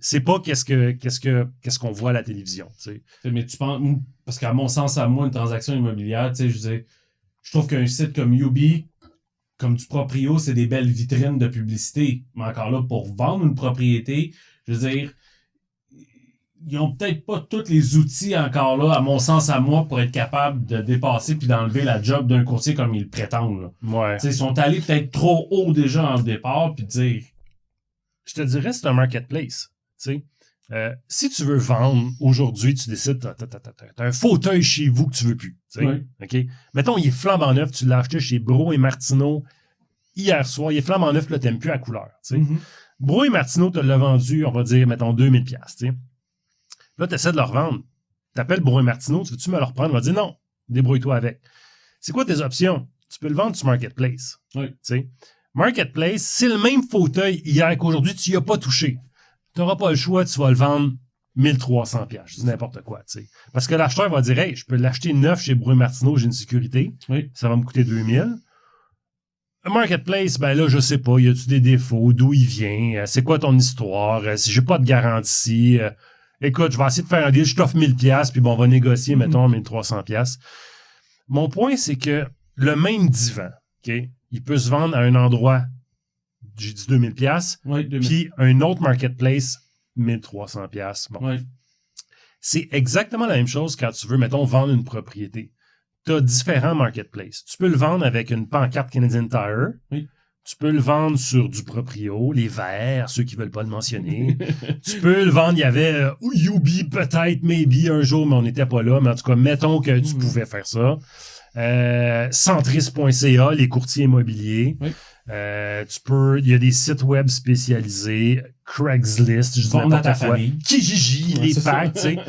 Speaker 2: C'est pas qu'est-ce qu'on voit à la télévision. T'sais.
Speaker 1: Mais tu penses, parce qu'à mon sens, à moi, une transaction immobilière, je trouve qu'un site comme Yubi, comme du Proprio, c'est des belles vitrines de publicité. Mais encore là, pour vendre une propriété, je veux dire, ils ont peut-être pas tous les outils encore là, à mon sens, à moi, pour être capable de dépasser puis d'enlever la job d'un courtier comme ils le prétendent. Là.
Speaker 2: Ouais.
Speaker 1: T'sais, ils sont allés peut-être trop haut déjà en départ, puis dire...
Speaker 2: Je te dirais, c'est un marketplace. Si tu veux vendre, aujourd'hui, tu décides, t'as un fauteuil chez vous que tu veux plus.
Speaker 1: Oui.
Speaker 2: OK? Mettons, il est flambant neuf, tu l'as acheté chez Bro et Martineau hier soir, il est flambant neuf, là, t'aimes plus la couleur.
Speaker 1: Mm-hmm.
Speaker 2: Bro et Martineau te l'a vendu, on va dire, mettons, 2000$. T'sais. Là, tu essaies de le revendre. T'appelles Bro et Martineau, tu veux-tu me le reprendre? On va dire non, débrouille-toi avec. C'est quoi tes options? Tu peux le vendre sur Marketplace.
Speaker 1: Oui.
Speaker 2: T'sais. Marketplace, c'est le même fauteuil hier qu'aujourd'hui, tu n'y as pas touché. Tu n'auras pas le choix, tu vas le vendre 1300$. Je dis n'importe quoi, tu sais. Parce que l'acheteur va dire, hey, je peux l'acheter neuf chez Bro et Martineau, j'ai une sécurité.
Speaker 1: Oui.
Speaker 2: Ça va me coûter 2000$. Marketplace, ben là, je sais pas, y a-tu des défauts, d'où il vient, c'est quoi ton histoire, si j'ai pas de garantie, écoute, je vais essayer de faire un deal, je t'offre 1000$, puis bon, on va négocier, mettons, 1300$. Mon point, c'est que le même divan, OK, il peut se vendre à un endroit, j'ai dit 2000$,
Speaker 1: Oui, 2000.
Speaker 2: puis un autre marketplace, 1300$. Bon.
Speaker 1: Oui.
Speaker 2: C'est exactement la même chose quand tu veux, mettons, vendre une propriété. Tu as différents marketplaces. Tu peux le vendre avec une pancarte Canadian Tire.
Speaker 1: Oui.
Speaker 2: Tu peux le vendre sur du proprio, les verts, ceux qui veulent pas le mentionner. Tu peux le vendre, il y avait UB peut-être, maybe un jour, mais on n'était pas là. Mais en tout cas, mettons que tu pouvais faire ça. Centris.ca, les courtiers immobiliers.
Speaker 1: Oui.
Speaker 2: Il y a des sites web spécialisés, Craigslist, je dis
Speaker 1: Vendre à ta
Speaker 2: n'importe quoi,
Speaker 1: famille.
Speaker 2: Kijiji,
Speaker 1: Ouais,
Speaker 2: les
Speaker 1: c'est
Speaker 2: packs,
Speaker 1: ça.
Speaker 2: tu sais.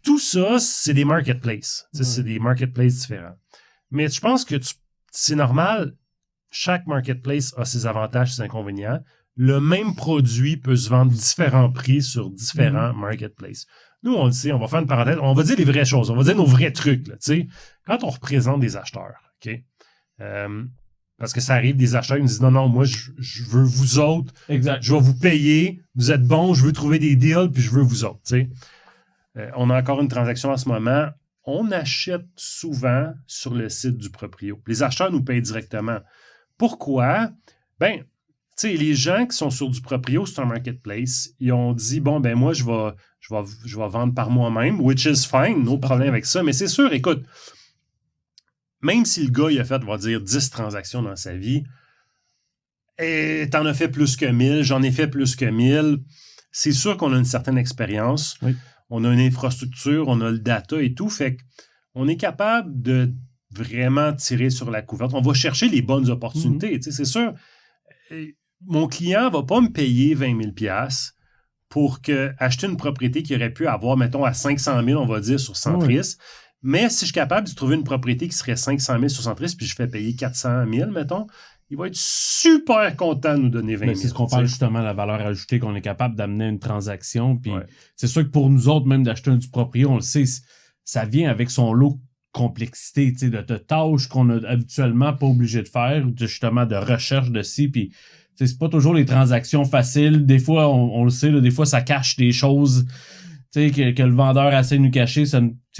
Speaker 2: Tout ça, c'est des marketplaces. Tu sais, c'est des marketplaces différents. Mais je pense que c'est normal, chaque marketplace a ses avantages, ses inconvénients. Le même produit peut se vendre différents prix sur différents marketplaces. Nous, on le sait, on va faire une parenthèse, on va dire les vraies choses, on va dire nos vrais trucs. Là, tu sais. Quand on représente des acheteurs, OK? Parce que ça arrive, des acheteurs ils nous disent non, moi, je veux vous autres,
Speaker 1: Exact.
Speaker 2: je vais vous payer, vous êtes bons, je veux trouver des deals, puis je veux vous autres. Tu sais. On a encore une transaction en ce moment. On achète souvent sur le site du proprio. Les acheteurs nous payent directement. Pourquoi? Ben, tu sais, les gens qui sont sur du proprio, c'est un marketplace, ils ont dit, bon, ben moi, je vais vendre par moi-même, which is fine, no problème avec ça. Mais c'est sûr, écoute, même si le gars, il a fait, on va dire, 10 transactions dans sa vie, et t'en as fait plus que 1000, j'en ai fait plus que 1000, c'est sûr qu'on a une certaine expérience.
Speaker 1: Oui.
Speaker 2: On a une infrastructure, on a le data et tout, fait qu'on est capable de vraiment tirer sur la couverte. On va chercher les bonnes opportunités. Tu sais, c'est sûr, mon client ne va pas me payer 20 000$ pour acheter une propriété qu'il aurait pu avoir, mettons, à 500 000, on va dire, sur Centris. Oui. Mais si je suis capable de trouver une propriété qui serait 500 000 sur Centris, puis je fais payer 400 000, mettons, il va être super content de nous donner 20 000.
Speaker 1: C'est ce qu'on parle justement de la valeur ajoutée, qu'on est capable d'amener une transaction. Puis c'est sûr que pour nous autres, même d'acheter du proprio, on le sait, ça vient avec son lot de complexité, de tâches qu'on n'a habituellement pas obligé de faire, justement de recherche de ci. Puis c'est pas toujours les transactions faciles. Des fois, on le sait, là, des fois, ça cache des choses que le vendeur essaie de nous cacher.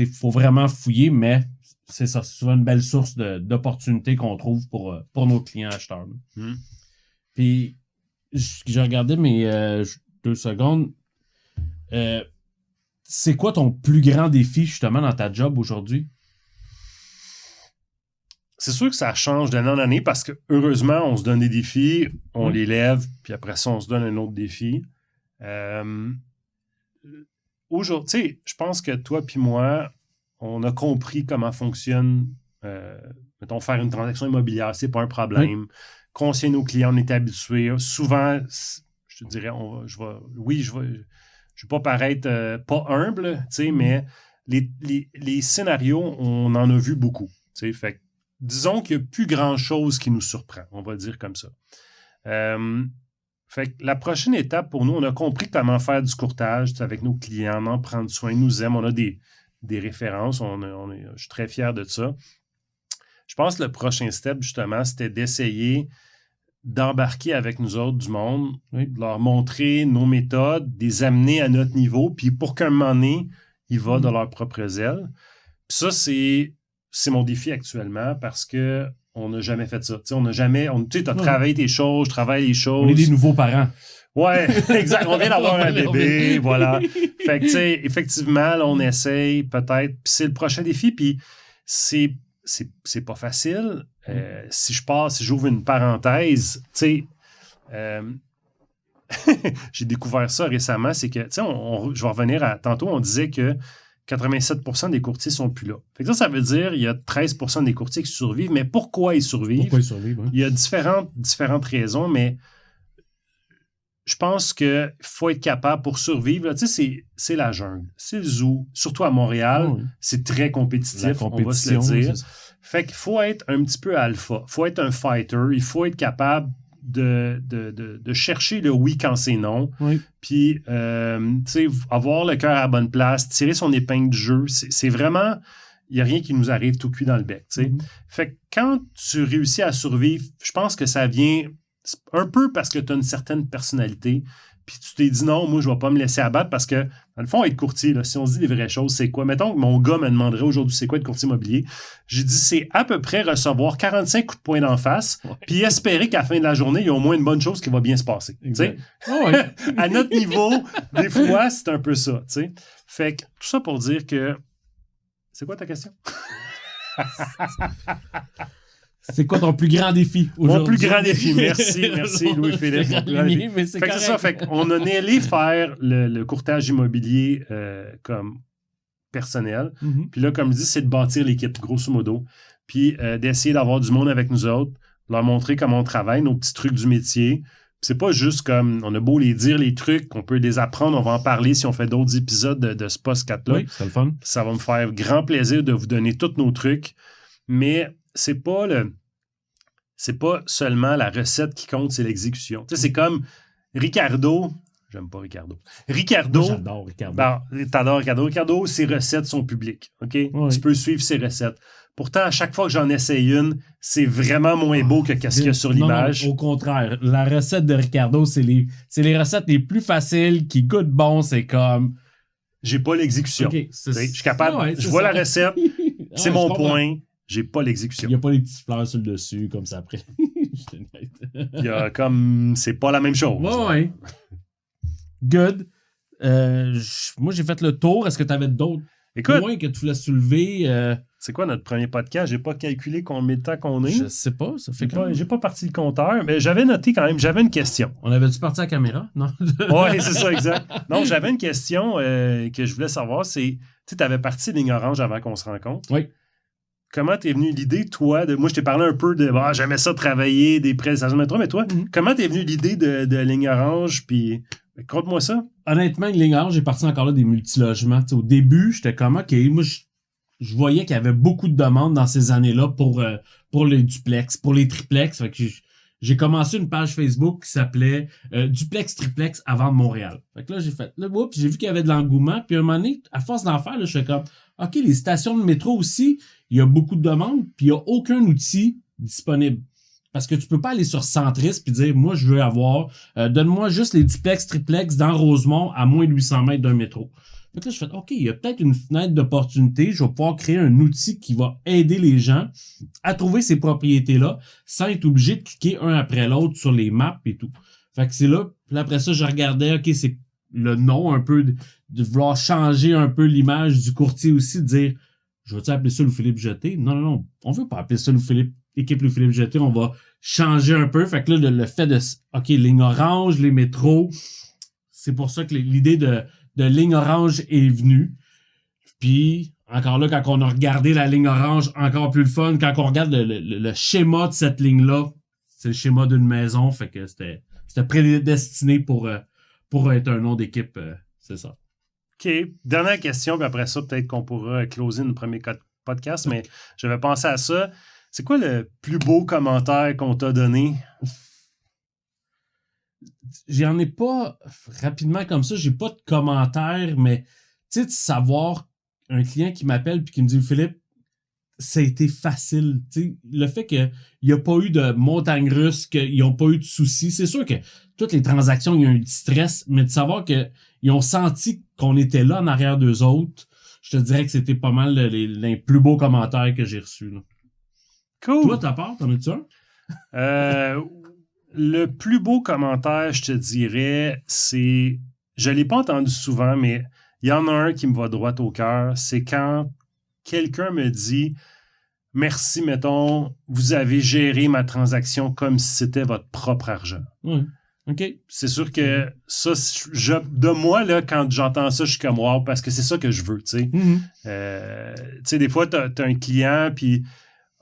Speaker 1: Il faut vraiment fouiller, mais c'est ça, c'est souvent une belle source d'opportunités qu'on trouve pour nos clients acheteurs. Puis, j'ai regardé mes 2 secondes. C'est quoi ton plus grand défi, justement, dans ta job aujourd'hui?
Speaker 2: C'est sûr que ça change d'année en année parce que, heureusement, on se donne des défis, on les lève, puis après ça, on se donne un autre défi. Aujourd'hui, tu sais, je pense que toi puis moi, on a compris comment fonctionne, mettons, faire une transaction immobilière, c'est pas un problème. Conseiller nos clients, on est habitué. Souvent, je te dirais, je vais pas paraître pas humble, tu sais, mais les scénarios, on en a vu beaucoup. Tu sais, fait disons qu'il n'y a plus grand-chose qui nous surprend, on va dire comme ça. Fait que la prochaine étape pour nous, on a compris comment faire du courtage avec nos clients, en prendre soin, ils nous aiment, on a des références, je suis très fier de ça. Je pense que le prochain step, justement, c'était d'essayer d'embarquer avec nous autres du monde, de leur montrer nos méthodes, de les amener à notre niveau, puis pour qu'un moment donné, ils volent de leurs propres ailes. Puis ça, c'est mon défi actuellement parce qu'on n'a jamais fait ça. Tu sais, on n'a jamais... Tu sais, tu as travaillé tes choses, je travaille les choses.
Speaker 1: On est des nouveaux parents.
Speaker 2: Ouais, exact. On vient d'avoir un
Speaker 1: On
Speaker 2: bébé,
Speaker 1: vient-
Speaker 2: voilà. Fait que, tu sais, effectivement, là, on essaye peut-être. Puis c'est le prochain défi. Puis c'est pas facile. Si j'ouvre une parenthèse, tu sais, j'ai découvert ça récemment, c'est que, tu sais, je vais revenir à tantôt, on disait que 87% des courtiers sont plus là. Fait que ça veut dire qu'il y a 13% des courtiers qui survivent. Mais pourquoi ils survivent?
Speaker 1: Pourquoi ils survivent? Hein?
Speaker 2: Il y a différentes raisons, mais je pense qu'il faut être capable pour survivre. Là, tu sais, c'est la jungle, c'est le zoo. Surtout à Montréal,
Speaker 1: Oh, oui.
Speaker 2: c'est très compétitif,
Speaker 1: La
Speaker 2: on va se le
Speaker 1: compétition,
Speaker 2: dire.
Speaker 1: c'est ça.
Speaker 2: Fait qu'il faut être un petit peu alpha. Il faut être un fighter. Il faut être capable de chercher le oui quand c'est non.
Speaker 1: Oui.
Speaker 2: Puis, tu sais, avoir le cœur à la bonne place, tirer son épingle du jeu. C'est vraiment... Il n'y a rien qui nous arrive tout cuit dans le bec, tu sais.
Speaker 1: Mhm.
Speaker 2: Fait que quand tu réussis à survivre, je pense que ça vient un peu parce que tu as une certaine personnalité. Puis tu t'es dit non, moi, je ne vais pas me laisser abattre parce que, dans le fond, être courtier, là, si on se dit les vraies choses, c'est quoi? Mettons que mon gars me demanderait aujourd'hui c'est quoi être courtier immobilier. J'ai dit c'est à peu près recevoir 45 coups de poing d'en face, puis espérer qu'à la fin de la journée, il y a au moins une bonne chose qui va bien se passer. Tu sais?
Speaker 1: Exact. Oh, ouais.
Speaker 2: À notre niveau, des fois, c'est un peu ça. Tu sais? Fait que tout ça pour dire que. C'est quoi ta question?
Speaker 1: C'est quoi ton plus grand défi
Speaker 2: Mon
Speaker 1: aujourd'hui?
Speaker 2: plus grand défi. Merci Louis-Philippe. Mon plus grand défi.
Speaker 1: Mais c'est
Speaker 2: Fait que c'est ça.
Speaker 1: correct.
Speaker 2: Fait qu'on en est allé faire le courtage immobilier comme personnel.
Speaker 1: Mhm.
Speaker 2: Puis là, comme je dis, c'est de bâtir l'équipe, grosso modo. Puis d'essayer d'avoir du monde avec nous autres, leur montrer comment on travaille, nos petits trucs du métier. Puis c'est pas juste comme, on a beau les dire, les trucs, on peut les apprendre, on va en parler si on fait d'autres épisodes de ce podcast-là.
Speaker 1: Oui, c'est le fun.
Speaker 2: Ça va me faire grand plaisir de vous donner tous nos trucs. Mais c'est pas seulement la recette qui compte, c'est l'exécution. Tu sais, c'est comme Ricardo. J'aime pas Ricardo. Ricardo.
Speaker 1: Moi, j'adore Ricardo.
Speaker 2: Ben, t'adores Ricardo. Ricardo, ses recettes sont publiques. OK?
Speaker 1: Oui.
Speaker 2: Tu peux suivre ses recettes. Pourtant, à chaque fois que j'en essaye une, c'est vraiment moins beau que qu'est-ce qu'il y a sur
Speaker 1: Non,
Speaker 2: l'image.
Speaker 1: non, au contraire, la recette de Ricardo, c'est les recettes les plus faciles, qui goûtent bon, c'est comme...
Speaker 2: J'ai pas l'exécution.
Speaker 1: Ok,
Speaker 2: Tu sais, je suis capable.
Speaker 1: Ah ouais,
Speaker 2: je
Speaker 1: c'est
Speaker 2: vois
Speaker 1: ça.
Speaker 2: la recette. C'est
Speaker 1: Ouais,
Speaker 2: mon
Speaker 1: je comprends.
Speaker 2: point. J'ai pas
Speaker 1: Il
Speaker 2: l'exécution.
Speaker 1: n'y a pas les petites fleurs sur le dessus, comme ça après. Je te niaise.
Speaker 2: Il y a comme... C'est pas la même chose.
Speaker 1: Ouais. Good. Moi, j'ai fait le tour. Est-ce que tu avais d'autres
Speaker 2: Écoute,
Speaker 1: points que tu voulais soulever?
Speaker 2: c'est quoi notre premier podcast? J'ai pas calculé combien de temps qu'on est.
Speaker 1: Je sais pas. Ça fait
Speaker 2: J'ai pas parti le compteur, mais j'avais noté quand même, j'avais une question.
Speaker 1: On avait-tu parti à la caméra? Non?
Speaker 2: Oui, c'est ça, exact. Non, j'avais une question que je voulais savoir, c'est, tu avais parti Ligne Orange avant qu'on se rencontre.
Speaker 1: Oui.
Speaker 2: Comment t'es venue l'idée, toi, moi je t'ai parlé un peu de, j'aimais ça travailler, des prestations de métro, mais toi, comment t'es venue l'idée de Ligne Orange, puis conte-moi ça.
Speaker 1: Honnêtement, une ligne orange, j'ai parti encore là des multilogements. T'sais, au début, j'étais comme, OK, moi, je voyais qu'il y avait beaucoup de demandes dans ces années-là pour les duplex, pour les triplex. Fait que j'ai commencé une page Facebook qui s'appelait Duplex Triplex à vendre Montréal. Fait que là, j'ai vu qu'il y avait de l'engouement. Puis à un moment donné, à force d'en faire, là, je fais comme, OK, les stations de métro aussi, il y a beaucoup de demandes, puis il n'y a aucun outil disponible. Parce que tu peux pas aller sur Centris puis dire, moi, je veux avoir, donne-moi juste les duplex, triplex dans Rosemont à moins de 800 mètres d'un métro. Donc là, je fais, OK, il y a peut-être une fenêtre d'opportunité. Je vais pouvoir créer un outil qui va aider les gens à trouver ces propriétés-là sans être obligé de cliquer un après l'autre sur les maps et tout. Fait que c'est là, puis après ça, je regardais, OK, c'est le nom un peu, de vouloir changer un peu l'image du courtier aussi, de dire, je vais-tu appeler ça Louis-Philippe Jeté? Non, on veut pas appeler ça équipe Louis-Philippe Jeté, on va changer un peu. Fait que là, le fait de, OK, ligne orange, les métros, c'est pour ça que l'idée de ligne orange est venue. Puis, encore là, quand on a regardé la ligne orange, encore plus le fun, quand on regarde le schéma de cette ligne-là, c'est le schéma d'une maison, fait que c'était prédestiné pour être un nom d'équipe, c'est ça.
Speaker 2: OK. Dernière question, puis après ça, peut-être qu'on pourra closer notre premier podcast, mais j'avais pensé à ça. C'est quoi le plus beau commentaire qu'on t'a donné?
Speaker 1: J'en ai pas rapidement comme ça, j'ai pas de commentaires, mais tu sais, de savoir un client qui m'appelle puis qui me dit Philippe, ça a été facile. Tu sais, le fait qu'il n'y a pas eu de montagne russe, qu'ils n'ont pas eu de soucis, c'est sûr que toutes les transactions, il y a eu du stress, mais de savoir qu'ils ont senti qu'on était là en arrière d'eux autres, je te dirais que c'était pas mal les plus beaux commentaires que j'ai reçus. Là.
Speaker 2: Cool.
Speaker 1: Toi, ta part, t'en as-tu un?
Speaker 2: Le plus beau commentaire, je te dirais, c'est... Je ne l'ai pas entendu souvent, mais il y en a un qui me va droit au cœur. C'est quand quelqu'un me dit « Merci, mettons, vous avez géré ma transaction comme si c'était votre propre argent. »
Speaker 1: Ouais. OK.
Speaker 2: C'est sûr que ça, de moi, là, quand j'entends ça, je suis comme « Wow », parce que c'est ça que je veux, tu sais.
Speaker 1: Mhm.
Speaker 2: Tu sais, des fois, tu as un client, puis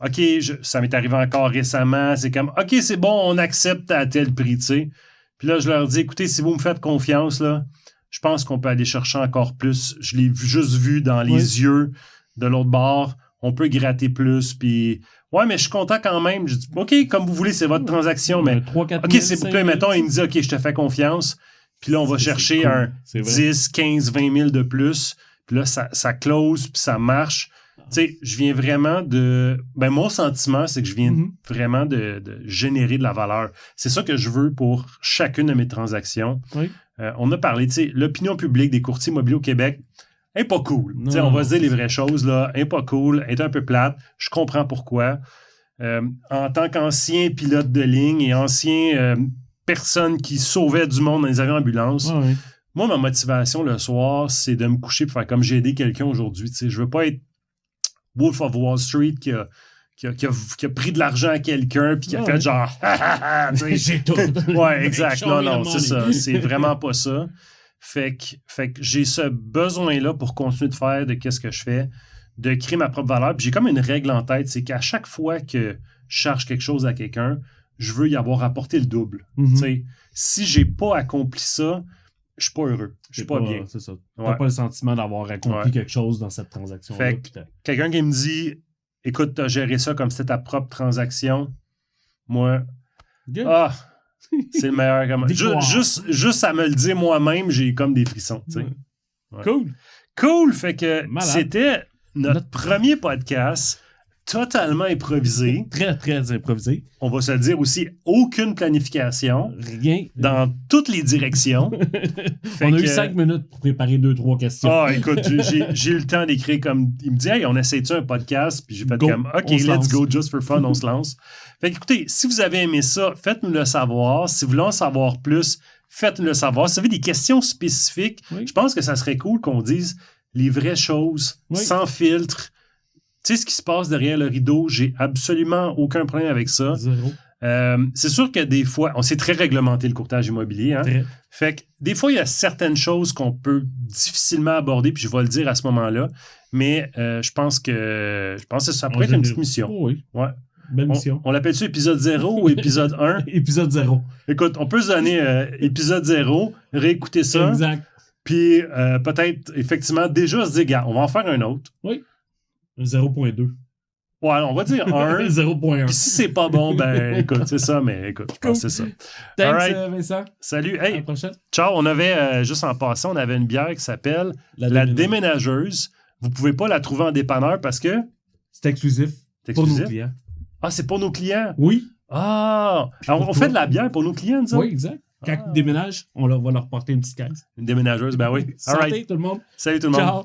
Speaker 2: OK, ça m'est arrivé encore récemment, c'est comme OK, c'est bon, on accepte à tel prix, tu sais. Puis là, je leur dis, écoutez, si vous me faites confiance, là, je pense qu'on peut aller chercher encore plus. Je l'ai juste vu dans les yeux de l'autre bord. On peut gratter plus, puis ouais, mais je suis content quand même. Je dis, OK, comme vous voulez, c'est votre transaction, mais
Speaker 1: 3-4
Speaker 2: OK, c'est pour que, mettons, il me dit, OK, je te fais confiance. Puis là, on va chercher
Speaker 1: cool.
Speaker 2: un
Speaker 1: C'est vrai.
Speaker 2: 10, 15, 20 000 de plus. Puis là, ça close, puis ça marche. Tu sais, je viens vraiment de... Ben, mon sentiment, c'est que je viens vraiment de générer de la valeur. C'est ça que je veux pour chacune de mes transactions.
Speaker 1: Oui.
Speaker 2: On a parlé, tu sais, l'opinion publique des courtiers immobiliers au Québec est pas cool. Tu sais,
Speaker 1: Non,
Speaker 2: on va se dire les vraies choses, là. Est pas cool, est un peu plate. Je comprends pourquoi. En tant qu'ancien pilote de ligne et ancien personne qui sauvait du monde dans les avions ambulances,
Speaker 1: Ouais.
Speaker 2: moi, ma motivation le soir, c'est de me coucher pour faire comme j'ai aidé quelqu'un aujourd'hui. Tu sais, je veux pas être Wolf of Wall Street qui a pris de l'argent à quelqu'un puis qui a fait genre tu sais.
Speaker 1: J'ai tout.
Speaker 2: Ouais, exact.
Speaker 1: Show me
Speaker 2: Non,
Speaker 1: the
Speaker 2: c'est
Speaker 1: money.
Speaker 2: ça. C'est vraiment pas ça. Fait que j'ai ce besoin-là pour continuer de faire de qu'est-ce que je fais, de créer ma propre valeur. Puis j'ai comme une règle en tête, c'est qu'à chaque fois que je charge quelque chose à quelqu'un, je veux y avoir apporté le double.
Speaker 1: Mhm.
Speaker 2: Tu sais, si j'ai pas accompli ça, je suis pas heureux. Je suis pas bien.
Speaker 1: C'est ça. T'as
Speaker 2: Ouais.
Speaker 1: pas le sentiment d'avoir accompli quelque chose dans cette transaction.
Speaker 2: Fait que quelqu'un qui me dit écoute, t'as géré ça comme si c'était ta propre transaction, moi, c'est le meilleur. Juste à me le dire moi-même, j'ai comme des frissons. Tu sais. Ouais. Cool. Fait que
Speaker 1: Malade.
Speaker 2: c'était notre premier podcast totalement improvisé.
Speaker 1: Très, très improvisé.
Speaker 2: On va se le dire aussi, aucune planification
Speaker 1: Rien.
Speaker 2: dans toutes les directions.
Speaker 1: On a eu 5 minutes pour préparer 2-3 questions.
Speaker 2: Ah, écoute, j'ai eu le temps d'écrire comme... Il me dit, hey, on essaie-tu un podcast? Puis j'ai fait
Speaker 1: Go.
Speaker 2: comme, OK,
Speaker 1: On se
Speaker 2: let's
Speaker 1: lance.
Speaker 2: go, just for fun, on se lance. Fait que, écoutez, si vous avez aimé ça, faites-nous le savoir. Si vous voulez en savoir plus, faites-nous le savoir. Si vous avez des questions spécifiques, je pense que ça serait cool qu'on dise les vraies choses, sans filtre. Tu sais ce qui se passe derrière le rideau, j'ai absolument aucun problème avec ça.
Speaker 1: Zéro.
Speaker 2: C'est sûr que des fois, on s'est très réglementé le courtage immobilier. Hein? Fait que des fois, il y a certaines choses qu'on peut difficilement aborder, puis je vais le dire à ce moment-là. Mais je pense que ça pourrait être une petite mission.
Speaker 1: Oh oui.
Speaker 2: Ouais.
Speaker 1: Belle mission.
Speaker 2: On l'appelle-tu épisode 0 ou épisode 1?
Speaker 1: Épisode 0.
Speaker 2: Écoute, on peut se donner épisode 0, réécouter ça.
Speaker 1: Exact.
Speaker 2: Puis peut-être, effectivement, déjà se dire, gars, on va en faire un autre.
Speaker 1: Oui. 0.2.
Speaker 2: Ouais, on va dire 1.
Speaker 1: 0.1.
Speaker 2: Puis si c'est pas bon, ben écoute, c'est ça, mais écoute, je pense que c'est ça.
Speaker 1: Thanks,
Speaker 2: Alright.
Speaker 1: Vincent.
Speaker 2: Salut.
Speaker 1: À
Speaker 2: Hey,
Speaker 1: la prochaine.
Speaker 2: ciao. On avait, juste en passant, on avait une bière qui s'appelle La Déménageuse. Vous pouvez pas la trouver en dépanneur parce que...
Speaker 1: C'est exclusif.
Speaker 2: C'est
Speaker 1: Pour nos
Speaker 2: exclusif?
Speaker 1: clients.
Speaker 2: Ah, c'est pour nos clients?
Speaker 1: Oui.
Speaker 2: Ah! Alors, on fait de la bière pour nos clients, nous autres?
Speaker 1: Oui, exact. Quand ils déménagent, on va leur porter une petite caisse.
Speaker 2: Une déménageuse, ben oui.
Speaker 1: Santé,
Speaker 2: Alright.
Speaker 1: tout le monde.
Speaker 2: Salut tout le monde.
Speaker 1: Ciao.